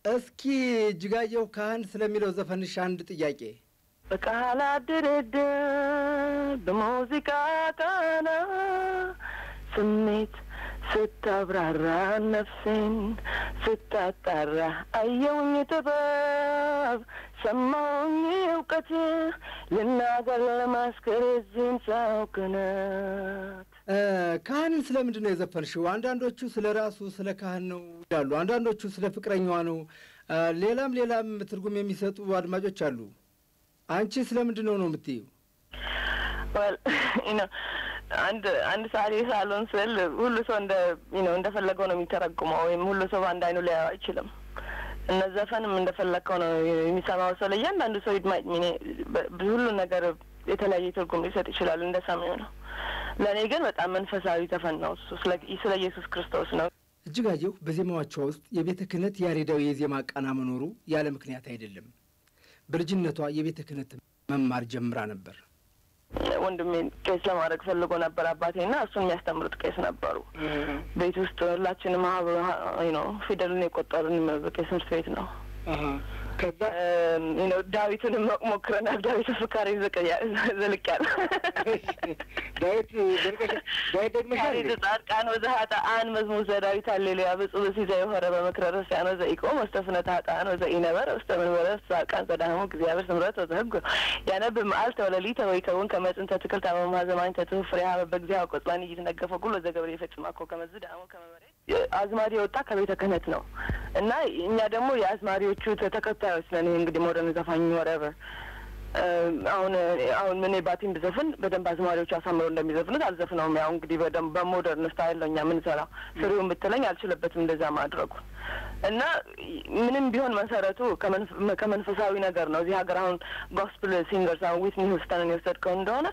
እስኪ እጅጋየሁ ካህን ስለሚለው ዘፈንሽ አንድ ጥያቄ። በቃላት ድርድር በሙዚቃ ቃና ስሜት ስታብራራ ነፍሴን ስታጣራ አየውኝ ጥበብ ሰማውኝ እውቀት ልናገር ለማስከር እዚህም ሳውክነት። ካህንን ስለምንድን ነው የዘፈንሽው? አንዳንዶቹ ስለ ራሱ ስለ ካህን ነው ይላሉ፣ አንዳንዶቹ ስለ ፍቅረኛዋ ነው፣ ሌላም ትርጉም የሚሰጡ አድማጮች አሉ። አንቺ ስለምንድን ነው የምትይው? አንድ ሳሌ ሳሎን ስል ሁሉ ሰው እንደፈለገው ነው የሚተረጉመው፣ ወይም ሁሉ ሰው በአንድ አይኑ ሊያየው አይችልም። እነ ዘፈንም እንደፈለግከው ነው የሚሰማው ሰው። ለእያንዳንዱ ሰው ሁሉ ነገር የተለያየ ትርጉም ሊሰጥ ይችላል፣ እንደ ሰሚው ነው። ለእኔ ግን በጣም መንፈሳዊ ዘፈን ነው። እሱ ስለ ኢየሱስ ክርስቶስ ነው። እጅጋየሁ በዜማዎቿ ውስጥ የቤተ ክህነት ያሬዳዊ የዜማ ቃና መኖሩ ያለ ምክንያት አይደለም። በልጅነቷ የቤተ ክህነት መማር ጀምራ ነበር። ወንድሜ ቄስ ለማድረግ ፈልጎ ነበር አባቴና እሱን የሚያስተምሩት ቄስ ነበሩ። ቤት ውስጥ ሁላችንም ፊደልን የቆጠርን በቄስ ትምህርት ቤት ነው። ከዛ ዳዊትን ሞክረናል። ዳዊት ፍካሪ ዘልቅ ያለ ዳዊት ደግመሻል። ጻድቃን ወዘኃጥአን መዝሙር ዘዳዊት ሃሌሉያ ብፁዕ ሲዘ የሆረ በምክረ ረሲያን ወዘኢቆም ውስተ ፍኖተ ኃጥአን ወዘኢነበረ ውስተ መንበረ ጻድቃን ዘዳህሙ እግዚአብሔር ስምረት ወዘሕግ ያነብ መዓልተ ወሌሊተ ወይከውን ከመ ጥንተ ትክልት አመ ማዘማኝ ተትህ ፍሬሃ በእግዚአብሔር ቆጽላን እየተነገፈ ጉል ወዘገብር ይፈጽም አኮ ከመዝ ዳሞ ከመበሬ አዝማሪ የወጣ ከቤተ ክህነት ነው እና እኛ ደግሞ የአዝማሪዎቹ ተከታዮች ነን። እንግዲህ ሞደርን ዘፋኝ ወረበር አሁን ምን ባቲን ብዘፍን በደንብ አዝማሪዎቹ አሳምረው እንደሚዘፍኑት አልዘፍነውም። ያው እንግዲህ በደንብ በሞደርን ስታይል ነው እኛ የምንሰራው። ፍሬውን ብትለኝ አልችልበትም እንደዛ ማድረጉ እና ምንም ቢሆን መሰረቱ ከመንፈሳዊ ነገር ነው። እዚህ ሀገር አሁን ጎስፕል ሲንገርስ አሁን ዊትኒ ሂውስተንን የወሰድከው እንደሆነ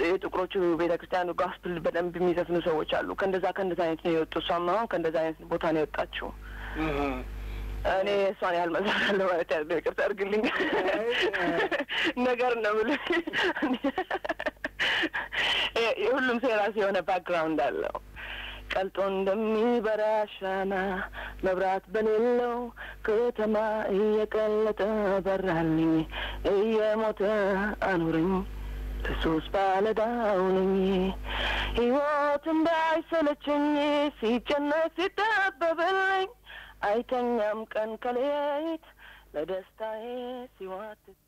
የጥቁሮቹ ቤተክርስቲያኑ ጎስፕል በደንብ የሚዘፍኑ ሰዎች አሉ። ከእንደዛ አይነት ነው የወጡ። እሷም አሁን ከእንደዛ አይነት ቦታ ነው የወጣችው። እኔ እሷን ያህል መሰራለሁ ማለት ያለው ይቅርታ አድርግልኝ ነገር ነው ብለህ የሁሉም ሰው የራሱ የሆነ ባክግራውንድ አለው። ቀልጦ እንደሚበራ ሻማ መብራት በሌለው ከተማ እየቀለጠ በራልኝ እየሞተ አኑረኝ ኢየሱስ ባለዕዳው ነኝ። ሕይወት እንዳይሰለቸኝ ሲጨነቅ ሲጠበብልኝ አይተኛም ቀን ከሌት ለደስታዬ ሲዋትት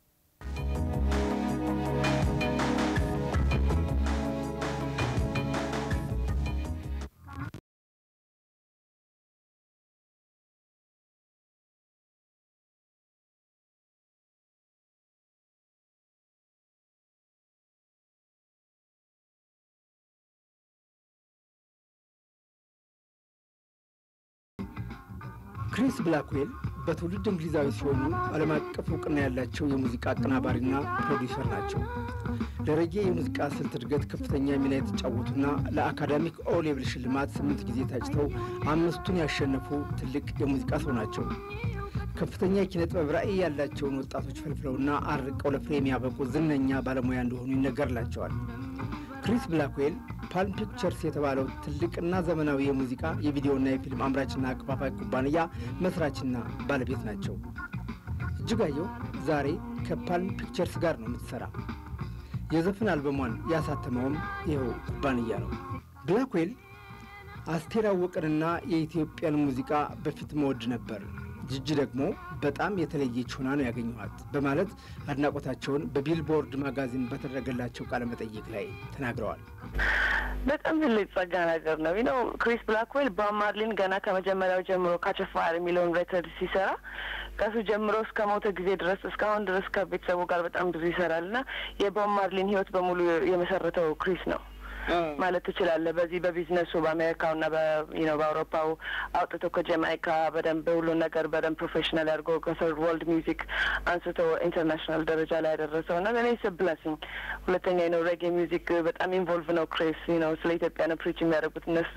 ክሪስ ብላክዌል በትውልድ እንግሊዛዊ ሲሆኑ ዓለም አቀፍ እውቅና ያላቸው የሙዚቃ አቀናባሪና ፕሮዲውሰር ናቸው። ለሬጌ የሙዚቃ ስልት እድገት ከፍተኛ ሚና የተጫወቱና ለአካዳሚክ ኦ ሌቭል ሽልማት 8 ጊዜ ታጭተው 5ቱን ያሸነፉ ትልቅ የሙዚቃ ሰው ናቸው። ከፍተኛ የኪነ ጥበብ ራዕይ ያላቸውን ወጣቶች ፈልፍለውና አርቀው ለፍሬ የሚያበቁ ዝነኛ ባለሙያ እንደሆኑ ይነገርላቸዋል። ክሪስ ብላክዌል ፓልም ፒክቸርስ የተባለው ትልቅና ዘመናዊ የሙዚቃ የቪዲዮና የፊልም አምራችና አከፋፋይ ኩባንያ መስራችና ባለቤት ናቸው። እጅጋየሁ ዛሬ ከፓልም ፒክቸርስ ጋር ነው የምትሰራ። የዘፈን አልበሟን ያሳተመውም ይኸው ኩባንያ ነው። ብላክዌል አስቴር አወቀንና የኢትዮጵያን ሙዚቃ በፊት መወድ ነበር፣ ጅጅ ደግሞ በጣም የተለየች ሆና ነው ያገኘኋት በማለት አድናቆታቸውን በቢልቦርድ ማጋዚን በተደረገላቸው ቃለ መጠይቅ ላይ ተናግረዋል። በጣም ትልቅ ጸጋ ነገር ነው። ነው ክሪስ ብላክዌል ቦብ ማርሊን ገና ከመጀመሪያው ጀምሮ ካች አ ፋየር የሚለውን ሬከርድ ሲሰራ ከሱ ጀምሮ እስከ ሞተ ጊዜ ድረስ እስካሁን ድረስ ከቤተሰቡ ጋር በጣም ብዙ ይሰራልና የቦብ ማርሊን ህይወት በሙሉ የመሰረተው ክሪስ ነው። ማለት ትችላለህ። በዚህ በቢዝነሱ በአሜሪካውና በአውሮፓው አውጥቶ ከጀማይካ በደንብ ሁሉን ነገር በደንብ ፕሮፌሽናል አድርጎ ከሰርድ ወርልድ ሚውዚክ አንስቶ ኢንተርናሽናል ደረጃ ላይ ያደረሰው እና እኔ ብለሲንግ። ሁለተኛ ነው ሬጌ ሚውዚክ በጣም ኢንቮልቭ ነው። ክሬስ ነው ስለ ኢትዮጵያ ነው ፕሪች የሚያደርጉት እነሱ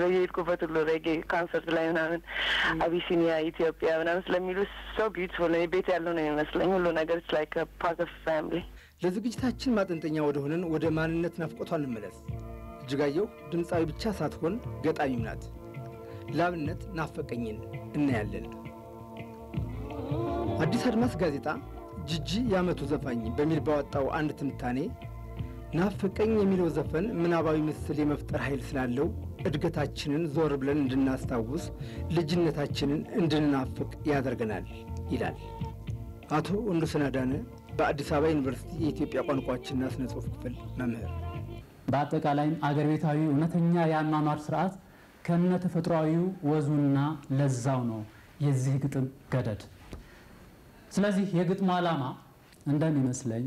የሄድኩበት ሁሉ ሬጌ ኮንሰርት ላይ ምናምን አቢሲኒያ ኢትዮጵያ ምናምን ስለሚሉ ሶ ቢዩቲፉል እኔ ቤት ያለው ነው የሚመስለኝ ሁሉ ነገር ኢትስ ላይክ ፓርት ኦፍ ፋሚሊ። ለዝግጅታችን ማጠንጠኛ ወደ ሆነን ወደ ማንነት ናፍቆቷ እንመለስ። እጅጋየሁ ድምፃዊ ብቻ ሳትሆን ገጣሚም ናት። ላብነት ናፈቀኝን እናያለን። አዲስ አድማስ ጋዜጣ ጂጂ የዓመቱ ዘፋኝ በሚል ባወጣው አንድ ትንታኔ ናፈቀኝ የሚለው ዘፈን ምናባዊ ምስል የመፍጠር ኃይል ስላለው እድገታችንን ዞር ብለን እንድናስታውስ ልጅነታችንን እንድንናፍቅ ያደርገናል ይላል። አቶ ወንዶሰን አዳነ በአዲስ አበባ ዩኒቨርሲቲ የኢትዮጵያ ቋንቋዎችና ስነ ጽሑፍ ክፍል መምህር። በአጠቃላይም አገር ቤታዊ እውነተኛ የአኗኗር ስርዓት ከነ ተፈጥሯዊው ወዙና ለዛው ነው የዚህ ግጥም ገደድ። ስለዚህ የግጥሙ ዓላማ እንደሚመስለኝ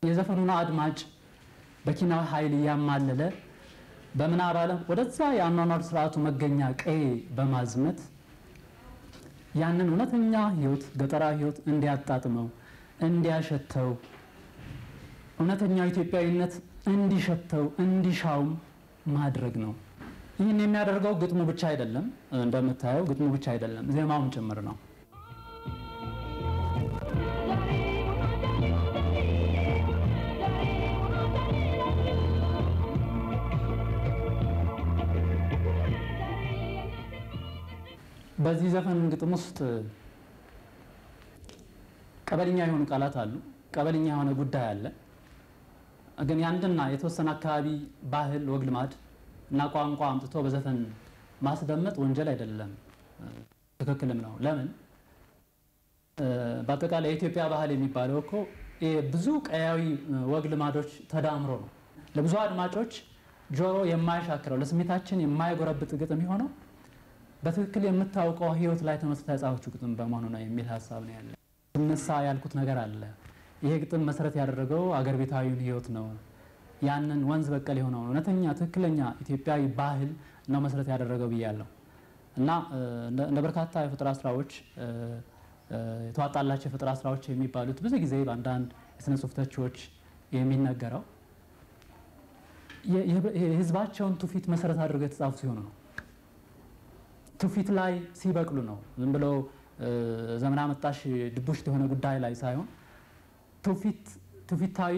የዘፈኑን አድማጭ በኪናዊ ኃይል እያማለለ በምናብ ዓለም ወደዛ የአኗኗር ስርዓቱ መገኛ ቀዬ በማዝመት ያንን እውነተኛ ህይወት ገጠራዊ ህይወት እንዲያጣጥመው እንዲያሸተው እውነተኛው ኢትዮጵያዊነት እንዲሸተው እንዲሻውም ማድረግ ነው። ይህን የሚያደርገው ግጥሙ ብቻ አይደለም፣ እንደምታየው ግጥሙ ብቻ አይደለም፣ ዜማውም ጭምር ነው። በዚህ ዘፈን ግጥም ውስጥ ቀበልኛ የሆኑ ቃላት አሉ፣ ቀበልኛ የሆነ ጉዳይ አለ። ግን ያንድና የተወሰነ አካባቢ ባህል፣ ወግ፣ ልማድ እና ቋንቋ አምጥቶ በዘፈን ማስደመጥ ወንጀል አይደለም፣ ትክክልም ነው። ለምን? በአጠቃላይ የኢትዮጵያ ባህል የሚባለው እኮ ብዙ ቀያዊ ወግ ልማዶች ተዳምሮ ነው። ለብዙ አድማጮች ጆሮ የማያሻክረው ለስሜታችን የማይጎረብጥ ግጥም የሆነው በትክክል የምታውቀው ህይወት ላይ ተመስርታ የጻፈችው ግጥም በመሆኑ ነው የሚል ሀሳብ ነው ያለ። እነሳ ያልኩት ነገር አለ። ይሄ ግጥም መሰረት ያደረገው አገር ቤታዊውን ህይወት ነው። ያንን ወንዝ በቀል የሆነው እውነተኛ ትክክለኛ ኢትዮጵያዊ ባህል ነው መሰረት ያደረገው ብያለሁ። እና እንደ በርካታ የፈጠራ ስራዎች የተዋጣላቸው የፈጠራ ስራዎች የሚባሉት ብዙ ጊዜ በአንዳንድ የስነ ጽሑፍ ተቺዎች የሚነገረው የህዝባቸውን ትውፊት መሰረት አድርገው የተጻፉ ሲሆኑ ነው። ትውፊት ላይ ሲበቅሉ ነው። ዝም ብሎ ዘመን አመጣሽ ድቡሽት የሆነ ጉዳይ ላይ ሳይሆን ትውፊታዊ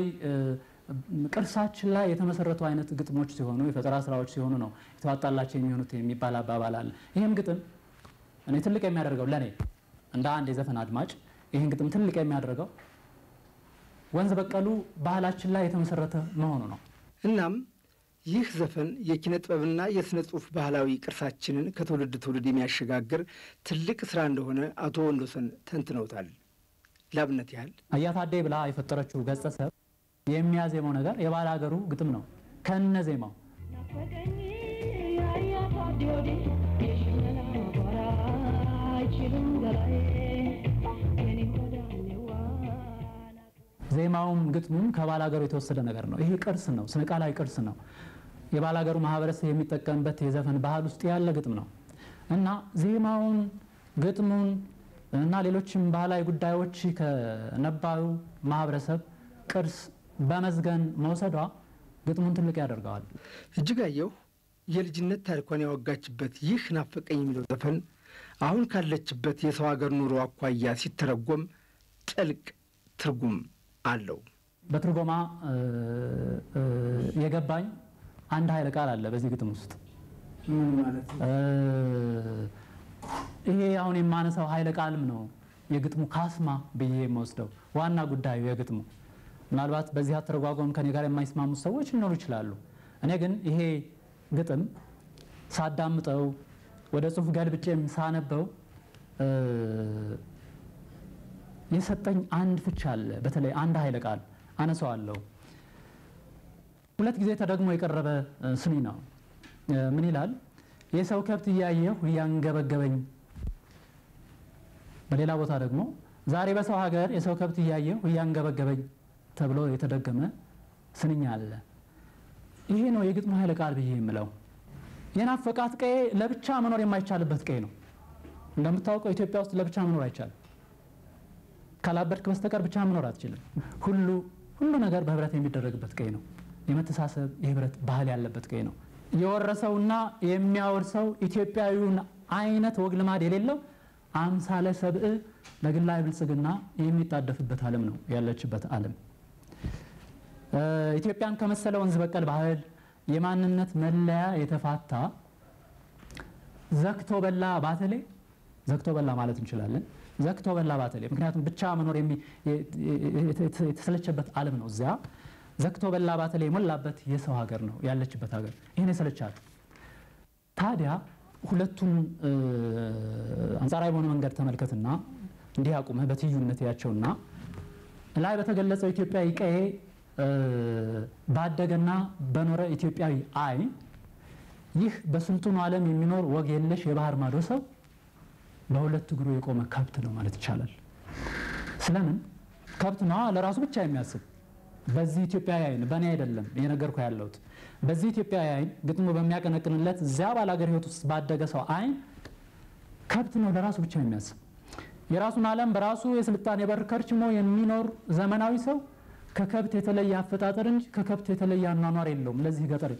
ቅርሳችን ላይ የተመሰረቱ አይነት ግጥሞች ሲሆኑ የፈጠራ ስራዎች ሲሆኑ ነው የተዋጣላቸው የሚሆኑት የሚባል አባባል አለ። ይህም ግጥም እኔ ትልቅ የሚያደርገው ለኔ እንደ አንድ የዘፈን አድማጭ ይህን ግጥም ትልቅ የሚያደርገው ወንዝ በቀሉ ባህላችን ላይ የተመሰረተ መሆኑ ነው። እናም ይህ ዘፈን የኪነ ጥበብና የስነ ጽሑፍ ባህላዊ ቅርሳችንን ከትውልድ ትውልድ የሚያሸጋግር ትልቅ ስራ እንደሆነ አቶ ወንዶሰን ተንትነውታል። ላብነት ያህል አያታዴ ብላ የፈጠረችው ገጸ ሰብ የሚያዜመው ነገር የባለ ሀገሩ ግጥም ነው ከነ ዜማው። ዜማውም ግጥሙም ከባለ ሀገሩ የተወሰደ ነገር ነው። ይሄ ቅርስ ነው፣ ስነ ቃላዊ ቅርስ ነው። የባለ ሀገሩ ማህበረሰብ የሚጠቀምበት የዘፈን ባህል ውስጥ ያለ ግጥም ነው እና ዜማውን ግጥሙን እና ሌሎችም ባህላዊ ጉዳዮች ከነባሩ ማህበረሰብ ቅርስ በመዝገን መውሰዷ ግጥሙን ትልቅ ያደርገዋል። እጅጋየሁ የልጅነት ታሪኳን ያወጋችበት ይህ ናፈቀኝ የሚለው ዘፈን አሁን ካለችበት የሰው ሀገር ኑሮ አኳያ ሲተረጎም ጥልቅ ትርጉም አለው። በትርጎማ የገባኝ አንድ ኃይለ ቃል አለ በዚህ ግጥም ውስጥ። ምን ማለት ነው? ይሄ አሁን የማነሳው ኃይለ ቃልም ነው የግጥሙ ካስማ ብዬ የምወስደው ዋና ጉዳዩ የግጥሙ። ምናልባት በዚህ አተረጓጎም ከኔ ጋር የማይስማሙ ሰዎች ሊኖሩ ይችላሉ። እኔ ግን ይሄ ግጥም ሳዳምጠው ወደ ጽሑፍ ገልብጬም ሳነበው የሰጠኝ አንድ ፍቻ አለ። በተለይ አንድ ኃይለ ቃል አነሳዋለሁ። ሁለት ጊዜ ተደግሞ የቀረበ ስኒ ነው። ምን ይላል? የሰው ከብት እያየሁ እያንገበገበኝ። በሌላ ቦታ ደግሞ ዛሬ በሰው ሀገር የሰው ከብት እያየሁ እያንገበገበኝ ተብሎ የተደገመ ስንኛ አለ። ይሄ ነው የግጥሙ ኃይለ ቃል ብዬ የምለው። የናፈቃት ቀዬ ለብቻ መኖር የማይቻልበት ቀዬ ነው። እንደምታውቀው ኢትዮጵያ ውስጥ ለብቻ መኖር አይቻልም። ካላበድክ በስተቀር ብቻ መኖር አትችልም። ሁሉ ነገር በህብረት የሚደረግበት ቀዬ ነው። የመተሳሰብ የህብረት ባህል ያለበት ቀዬ ነው። የወረሰውና የሚያወርሰው ኢትዮጵያዊውን አይነት ወግ ልማድ የሌለው አምሳለ ሰብእ ለግላዊ ብልጽግና የሚጣደፍበት ዓለም ነው ያለችበት ዓለም። ኢትዮጵያን ከመሰለ ወንዝ በቀል ባህል የማንነት መለያ የተፋታ ዘክቶ በላ ባተሌ ዘክቶ በላ ማለት እንችላለን። ዘክቶ በላ ባተሌ ምክንያቱም ብቻ መኖር የተሰለቸበት ዓለም ነው። እዚያ ዘክቶ በላ ባተሌ የሞላበት የሰው ሀገር ነው ያለችበት ሀገር። ይሄን የሰለቻት ታዲያ ሁለቱን አንጻራዊ በሆነ መንገድ ተመልከትና እንዲህ አቁመህ በትዩነት ያቸውና ላይ በተገለጸው ኢትዮጵያዊ ቀዬ ባደገና በኖረ ኢትዮጵያዊ አይን ይህ በስልጡኑ ዓለም የሚኖር ወግ የለሽ የባህር ማዶ ሰው በሁለት እግሩ የቆመ ከብት ነው ማለት ይቻላል። ስለምን ከብት ነው ለራሱ ብቻ የሚያስብ በዚህ ኢትዮጵያዊ አይን በእኔ አይደለም እየነገርኩ ያለሁት በዚህ ኢትዮጵያዊ አይን ግጥሙ በሚያቀነቅንለት እዚያ ባላገር ህይወት ውስጥ ባደገ ሰው አይን ከብት ነው ለራሱ ብቻ የሚያስብ የራሱን ዓለም በራሱ የስልጣኔ በር ከርችሞ የሚኖር ዘመናዊ ሰው ከከብት የተለየ አፈጣጠር እንጂ ከከብት የተለየ አኗኗር የለውም ለዚህ ገጠር።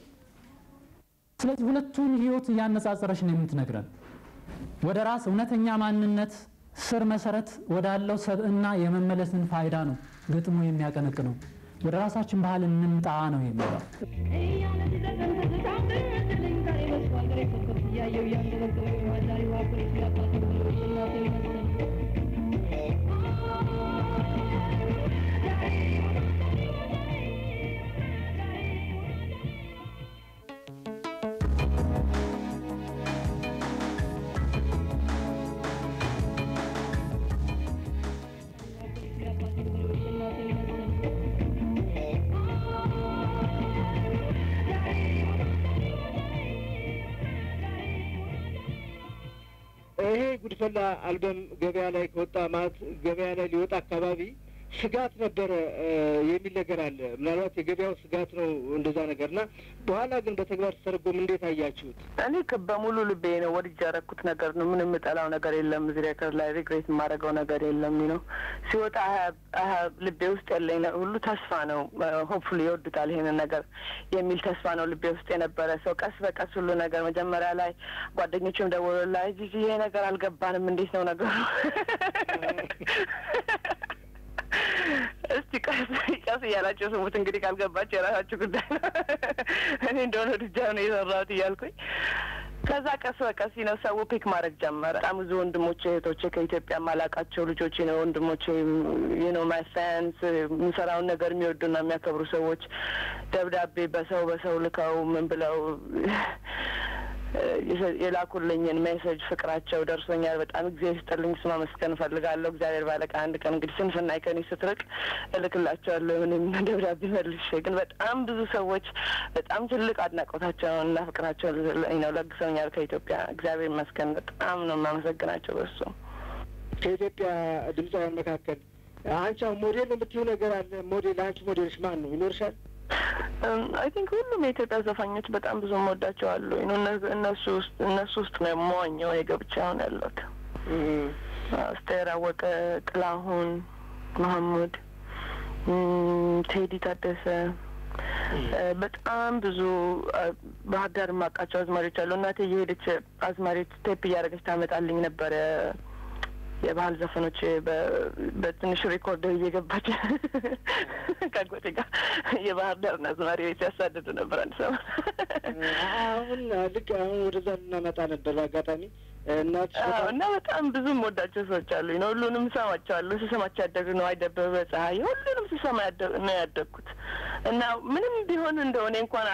ስለዚህ ሁለቱን ህይወት ያነጻጸረሽ ነው የምትነግረን። ወደ ራስ እውነተኛ ማንነት ስር መሰረት ወዳለው ሰብእና የመመለስን ፋይዳ ነው ግጥሙ የሚያቀነቅነው። ወደ ራሳችን ባህል እንምጣ ነው የሚለው። ይሄ ጉድፈላ አልበም ገበያ ላይ ከወጣ ማለት ገበያ ላይ ሊወጣ አካባቢ ስጋት ነበረ የሚል ነገር አለ። ምናልባት የገበያው ስጋት ነው እንደዛ ነገርና በኋላ ግን በተግባር ተሰርጎም እንዴት አያችሁት? እኔ በሙሉ ልቤ ነው ወድጄ ያደረኩት ነገር ነው። ምንም የምጠላው ነገር የለም። እዚህ ሬከርድ ላይ ሪግሬት የማደርገው ነገር የለም ነው። ሲወጣ ልቤ ውስጥ ያለኝ ሁሉ ተስፋ ነው። ሆፕፉሊ ይወዱታል ይሄንን ነገር የሚል ተስፋ ነው ልቤ ውስጥ የነበረ ሰው ቀስ በቀስ ሁሉ ነገር መጀመሪያ ላይ ጓደኞችም ደወሉልኝ ይሄ ነገር አልገባንም እንዴት ነው ነገሩ እስቲ ቀስ እያላችሁ ስሙት እንግዲህ ካልገባችሁ የራሳችሁ ጉዳይ ነው። እኔ እንደሆነ ድጃ ነው የሰራሁት እያልኩኝ ከዛ ቀስ በቀስ ነው ሰው ፒክ ማድረግ ጀመረ። በጣም ብዙ ወንድሞቼ እህቶቼ ከኢትዮጵያ ማላቃቸው ልጆቼ ነው ወንድሞቼ ማይ ፍሬንድስ የምሰራውን ነገር የሚወዱና የሚያከብሩ ሰዎች ደብዳቤ በሰው ልከው ምን ብለው የላኩልኝን ሜሴጅ ፍቅራቸው ደርሶኛል። በጣም እግዚአብሔር ይስጥልኝ ስማ መስገን ፈልጋለሁ። እግዚአብሔር ባለቃ አንድ ቀን እንግዲህ ስንፍና ከኔ ስትርቅ እልክላቸዋለሁ ምንም ደብዳቤ መልሼ። ግን በጣም ብዙ ሰዎች በጣም ትልቅ አድናቆታቸውን እና ፍቅራቸውን ነው ለግሰውኛል ከኢትዮጵያ። እግዚአብሔር ይመስገን በጣም ነው የማመሰግናቸው በሱ። ከኢትዮጵያ ድምፃውያን መካከል አንቺ ሞዴል የምትይው ነገር አለ? ሞዴል አንቺ ሞዴልሽ ማን ነው ይኖርሻል? አይ ቲንክ ሁሉም የኢትዮጵያ ዘፋኞች በጣም ብዙ ወዳቸው አሉ። እነሱ ውስጥ ነው የምዋኘው የገብቻ አሁን ያለሁት። አስቴር አወቀ፣ ጥላሁን፣ መሐሙድ፣ ቴዲ ታደሰ በጣም ብዙ ባህር ዳር የማውቃቸው አዝማሪዎች አሉ። እናቴ እየሄደች አዝማሪዎች ቴፕ እያደረገች ታመጣልኝ ነበረ የባህል ዘፈኖች በትንሽ ሪኮርድ እየገባች ከጎቴ ጋር የባህር ዳር አዝማሪዎች ያሳድዱ ነበር አንድ ሰው። አሁን ልክ አሁን ወደዛ ልናመጣ ነበር አጋጣሚ እና በጣም ብዙ የምወዳቸው ሰዎች አሉ ነው። ሁሉንም ሰማቸዋለሁ። ስሰማቸው ያደግ ነው። አይደበበ ፀሐይ ሁሉንም ስሰማ ነው ያደግኩት እና ምንም ቢሆን እንደሆነ እንኳን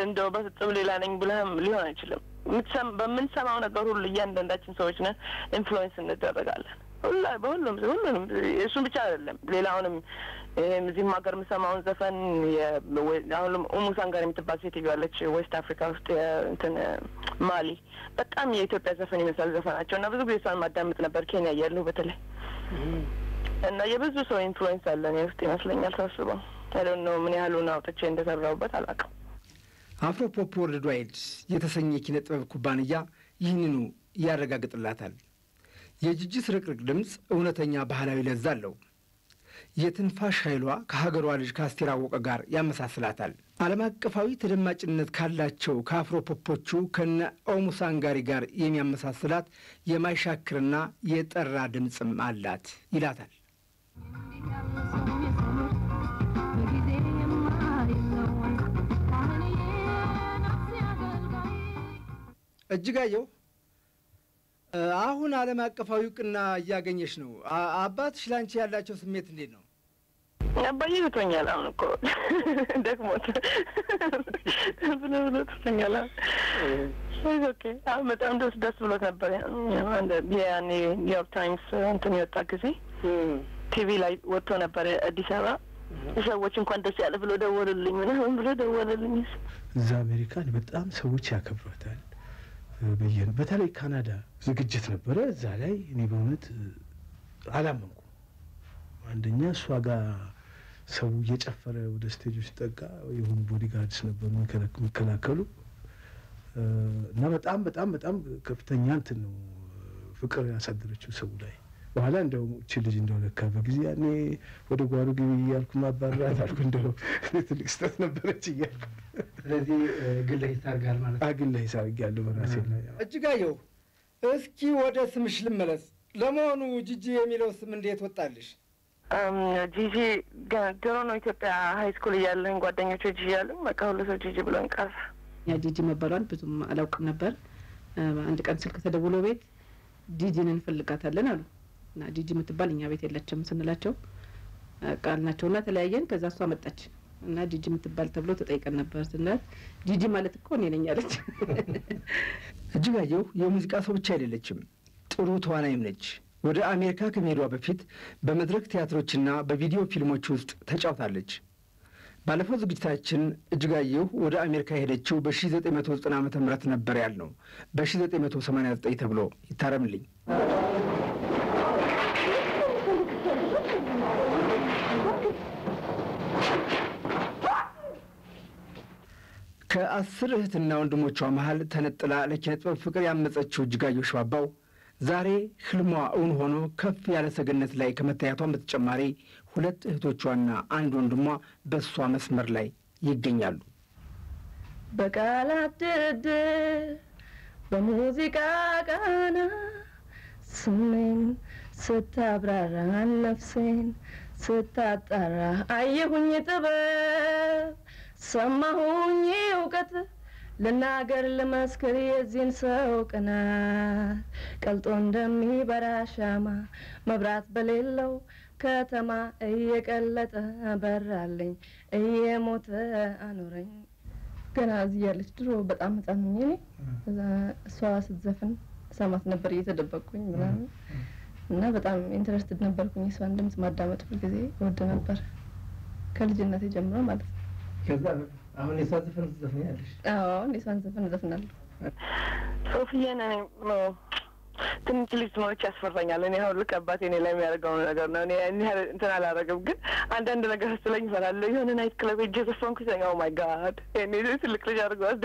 እንደው በፍጹም ሌላ ነኝ ብለህም ሊሆን አይችልም። በምንሰማው ነገር ሁሉ እያንዳንዳችን ሰዎች ነን ኢንፍሉዌንስ እንደረጋለን። በሁሉም እሱን ብቻ አይደለም ሌላውንም እዚህም ሀገር የምሰማውን ዘፈን አሁን ሙሳንጋር የምትባል ሴትዮ አለች ዌስት አፍሪካ ውስጥ እንትን ማሊ በጣም የኢትዮጵያ ዘፈን ይመስላል ዘፈናቸው እና ብዙ ጊዜ እሷን ማዳመጥ ነበር ኬንያ እያለሁ በተለይ እና የብዙ ሰው ኢንፍሉዌንስ አለ እኔ ውስጥ ይመስለኛል ሳስበው። አይ ዶንት ኖ ምን ያህሉን አውጥቼ እንደሰራሁበት አላውቅም። አፍሮፖፕ ወርልድ ዋይድ የተሰኘ ኪነ ጥበብ ኩባንያ ይህንኑ ያረጋግጥላታል። የጂጂ ስርቅርቅ ድምፅ እውነተኛ ባህላዊ ለዛ አለው። የትንፋሽ ኃይሏ ከሀገሯ ልጅ ከአስቴር አወቀ ጋር ያመሳስላታል። ዓለም አቀፋዊ ተደማጭነት ካላቸው ከአፍሮፖፖቹ ከነ ኦሙሳንጋሪ ጋር የሚያመሳስላት የማይሻክርና የጠራ ድምፅም አላት ይላታል። እጅጋየሁ አሁን ዓለም አቀፋዊ እውቅና እያገኘሽ ነው። አባትሽ ላንቺ ያላቸው ስሜት እንዴት ነው? አባዬ ብቶኛል። አሁን እኮ ደክሞት ብሎ ትቶኛል። ኦኬ አሁን በጣም ደስ ብሎት ነበር። ያኔ ኒውዮርክ ታይምስ እንትን የወጣ ጊዜ ቲቪ ላይ ወጥቶ ነበር አዲስ አበባ። ሰዎች እንኳን ደስ ያለ ብሎ ደወሉልኝ፣ ምናምን ብሎ ደወሉልኝ። እዛ አሜሪካን በጣም ሰዎች ያከብሯታል። በተለይ ካናዳ ዝግጅት ነበረ። እዛ ላይ እኔ በእውነት አላመንኩ። አንደኛ እሷ ጋር ሰው እየጨፈረ ወደ ስቴጁ ሲጠጋ የሆኑ ቦዲጋርድስ ነበሩ የሚከላከሉ እና በጣም በጣም በጣም ከፍተኛ እንትን ነው ፍቅር ያሳደረችው ሰው ላይ። በኋላ እንደው እቺ ልጅ እንደው ለካ በጊዜ ያኔ ወደ ጓሮ ግቢ እያልኩ ማባራት አልኩ። እንደው ትልቅ ስህተት ነበረች እያልኩ። ስለዚህ ግለ ሂሳብ ጋር ማለት ግለ ሂሳብ ያለው በራሴ ላይ። እጅጋየሁ እስኪ ወደ ስምሽ ልመለስ። ለመሆኑ ጂጂ የሚለው ስም እንዴት ወጣልሽ? ጂጂ ድሮ ነው ኢትዮጵያ ሀይ ስኩል እያለን ጓደኞቼ ጂጂ ያሉኝ፣ በቃ ሁሉ ሰው ጂጂ ብሎኝ ቀረ። ያ ጂጂ መባሏን ብዙም አላውቅም ነበር። አንድ ቀን ስልክ ተደውሎ ቤት ጂጂን እንፈልጋታለን አሉ እና ጂጂ የምትባል እኛ ቤት የለችም ስንላቸው ቃል ናቸውና ተለያየን። ከዛ እሷ መጣች እና ጂጂ የምትባል ተብሎ ተጠይቀን ነበር ስንላት ጂጂ ማለት እኮ እኔ ነኝ አለች። እጅጋየሁ የሙዚቃ ሰው ብቻ አይደለችም፣ ጥሩ ተዋናይም ነች። ወደ አሜሪካ ከመሄዷ በፊት በመድረክ ቲያትሮችና በቪዲዮ ፊልሞች ውስጥ ተጫውታለች። ባለፈው ዝግጅታችን እጅጋየሁ ወደ አሜሪካ የሄደችው በ1990 ዓ.ም ነበር ያልነው። በ1989 ተብሎ ይታረምልኝ። ከ10 እህትና ወንድሞቿ መሃል ተነጥላ ለኪነ ጥበብ ፍቅር ያመጸችው እጅጋየሁ ሽባባው ዛሬ ህልሟ እውን ሆኖ ከፍ ያለ ሰገነት ላይ ከመታየቷን በተጨማሪ 2 እህቶቿና 1 ወንድሟ በእሷ መስመር ላይ ይገኛሉ። በቃላት ድርድር በሙዚቃ ቃና ስሜን ስታብራራ ነፍሴን ስታጣራ አየሁኝ ጥበብ ሰማሁኝ እውቀት ልናገር ልመስክር የዚህን ሰው ቅናት ቀልጦ እንደሚበራ ሻማ መብራት በሌለው ከተማ እየቀለጠ በራልኝ እየሞተ አኖረኝ። ገና እዚህ ያለች ድሮ በጣም ህጻን ነኝ እኔ እሷ ስትዘፍን ሰማት ነበር እየተደበቅኩኝ ምናምን እና በጣም ኢንትረስትድ ነበርኩኝ። እሷን ድምጽ ማዳመጥ ሁልጊዜ እወድ ነበር ከልጅነቴ ጀምሮ ማለት ነው። ከዛ አሁን የሷን ዘፈን ትዘፍኛለሽ? አዎ የሷን ዘፈን እዘፍናለሁ። ሶፊያ ነኝ ትንሽ ልጅ ትኖርች ያስፈራኛል። እኔ አሁን ልክ አባቴ እኔ ላይ የሚያደርገው ነገር ነው። እኔ እንትን አላደረግም፣ ግን አንዳንድ ነገር ስለኝ እፈራለሁ። የሆነ ናይት ክለብ ሄጄ ዘፈንኩ ኦ ማይ ጋድ እኔ ትልቅ ልጅ አድርገዋል።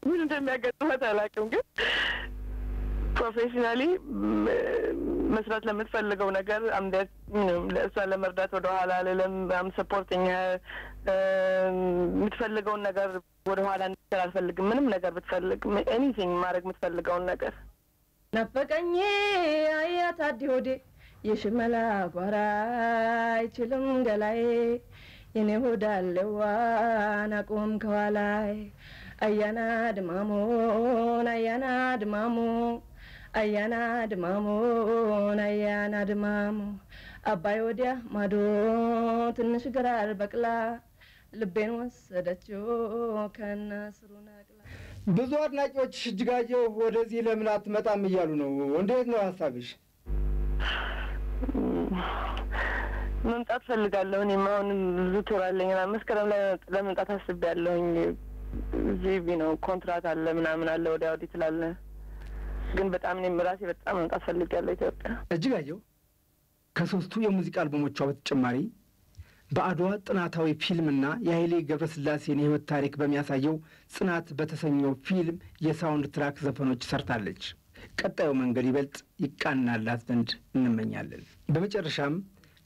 ምን እንደሚያጋጥማት አላውቅም፣ ግን ፕሮፌሽናሊ መስራት ለምትፈልገው ነገር አምደት ለእሷን ለመርዳት ወደ ኋላ አልልም። ሰፖርተኛ የምትፈልገውን ነገር ወደ ኋላ እንድትል አልፈልግም። ምንም ነገር ብትፈልግ ኤኒቲንግ ማድረግ የምትፈልገውን ነገር ናፈቀኝ አያት አዲ ሆዴ የሽመላ ጓራ አይችልም ገላይ የኔ ሆዳለዋ ናቆም ከኋላይ አያና ድማሞን አያና ድማሞ አያና ድማሞን አያና ድማሞ አባይ ወዲያ ማዶ ትንሽ ግራር በቅላ ልቤን ወሰደችው ከነስሩ ነቅላ። ብዙ አድናቂዎች እጅጋየሁ ወደዚህ ለምን አትመጣም እያሉ ነው። እንዴት ነው ሀሳብሽ? መምጣት ፈልጋለሁ። እኔም አሁን ብዙ ቱር አለኝ እና መስከረም ላይ ለመምጣት አስቤያለሁኝ። እዚህ ነው ኮንትራት አለ ምናምን አለ ወዲያ ወዲህ ትላለህ፣ ግን በጣም እኔም ራሴ በጣም መምጣት ፈልጋለሁ ኢትዮጵያ። እጅጋየሁ ከ3ቱ የሙዚቃ አልበሞቿ በተጨማሪ በአድዋ ጥናታዊ ፊልምና የኃይሌ ገብረስላሴን የሕይወት ታሪክ በሚያሳየው ጽናት በተሰኘው ፊልም የሳውንድ ትራክ ዘፈኖች ሰርታለች። ቀጣዩ መንገድ ይበልጥ ይቃናላት ዘንድ እንመኛለን። በመጨረሻም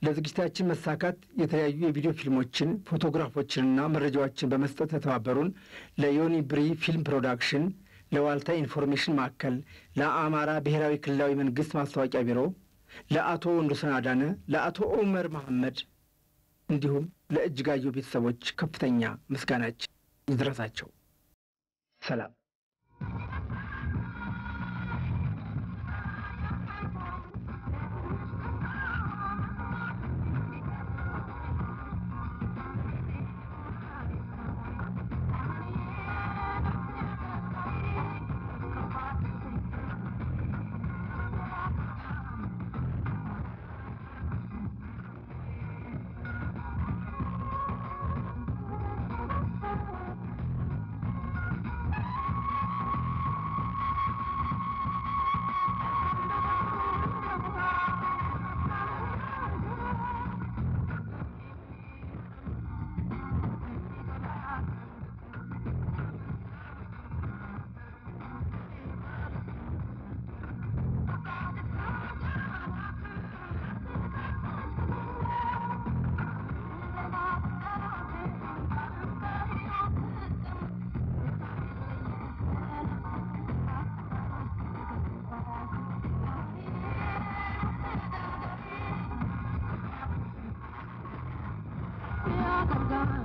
ለዝግጅታችን መሳካት የተለያዩ የቪዲዮ ፊልሞችን፣ ፎቶግራፎችንና መረጃዎችን በመስጠት የተባበሩን ለዮኒ ብሪ ፊልም ፕሮዳክሽን፣ ለዋልታ ኢንፎርሜሽን ማዕከል፣ ለአማራ ብሔራዊ ክልላዊ መንግሥት ማስታወቂያ ቢሮ፣ ለአቶ ወንዶሰን አዳነ፣ ለአቶ ኦመር መሐመድ እንዲሁም ለእጅጋየሁ ቤተሰቦች ከፍተኛ ምስጋናችን ይድረሳቸው። ሰላም። Yeah,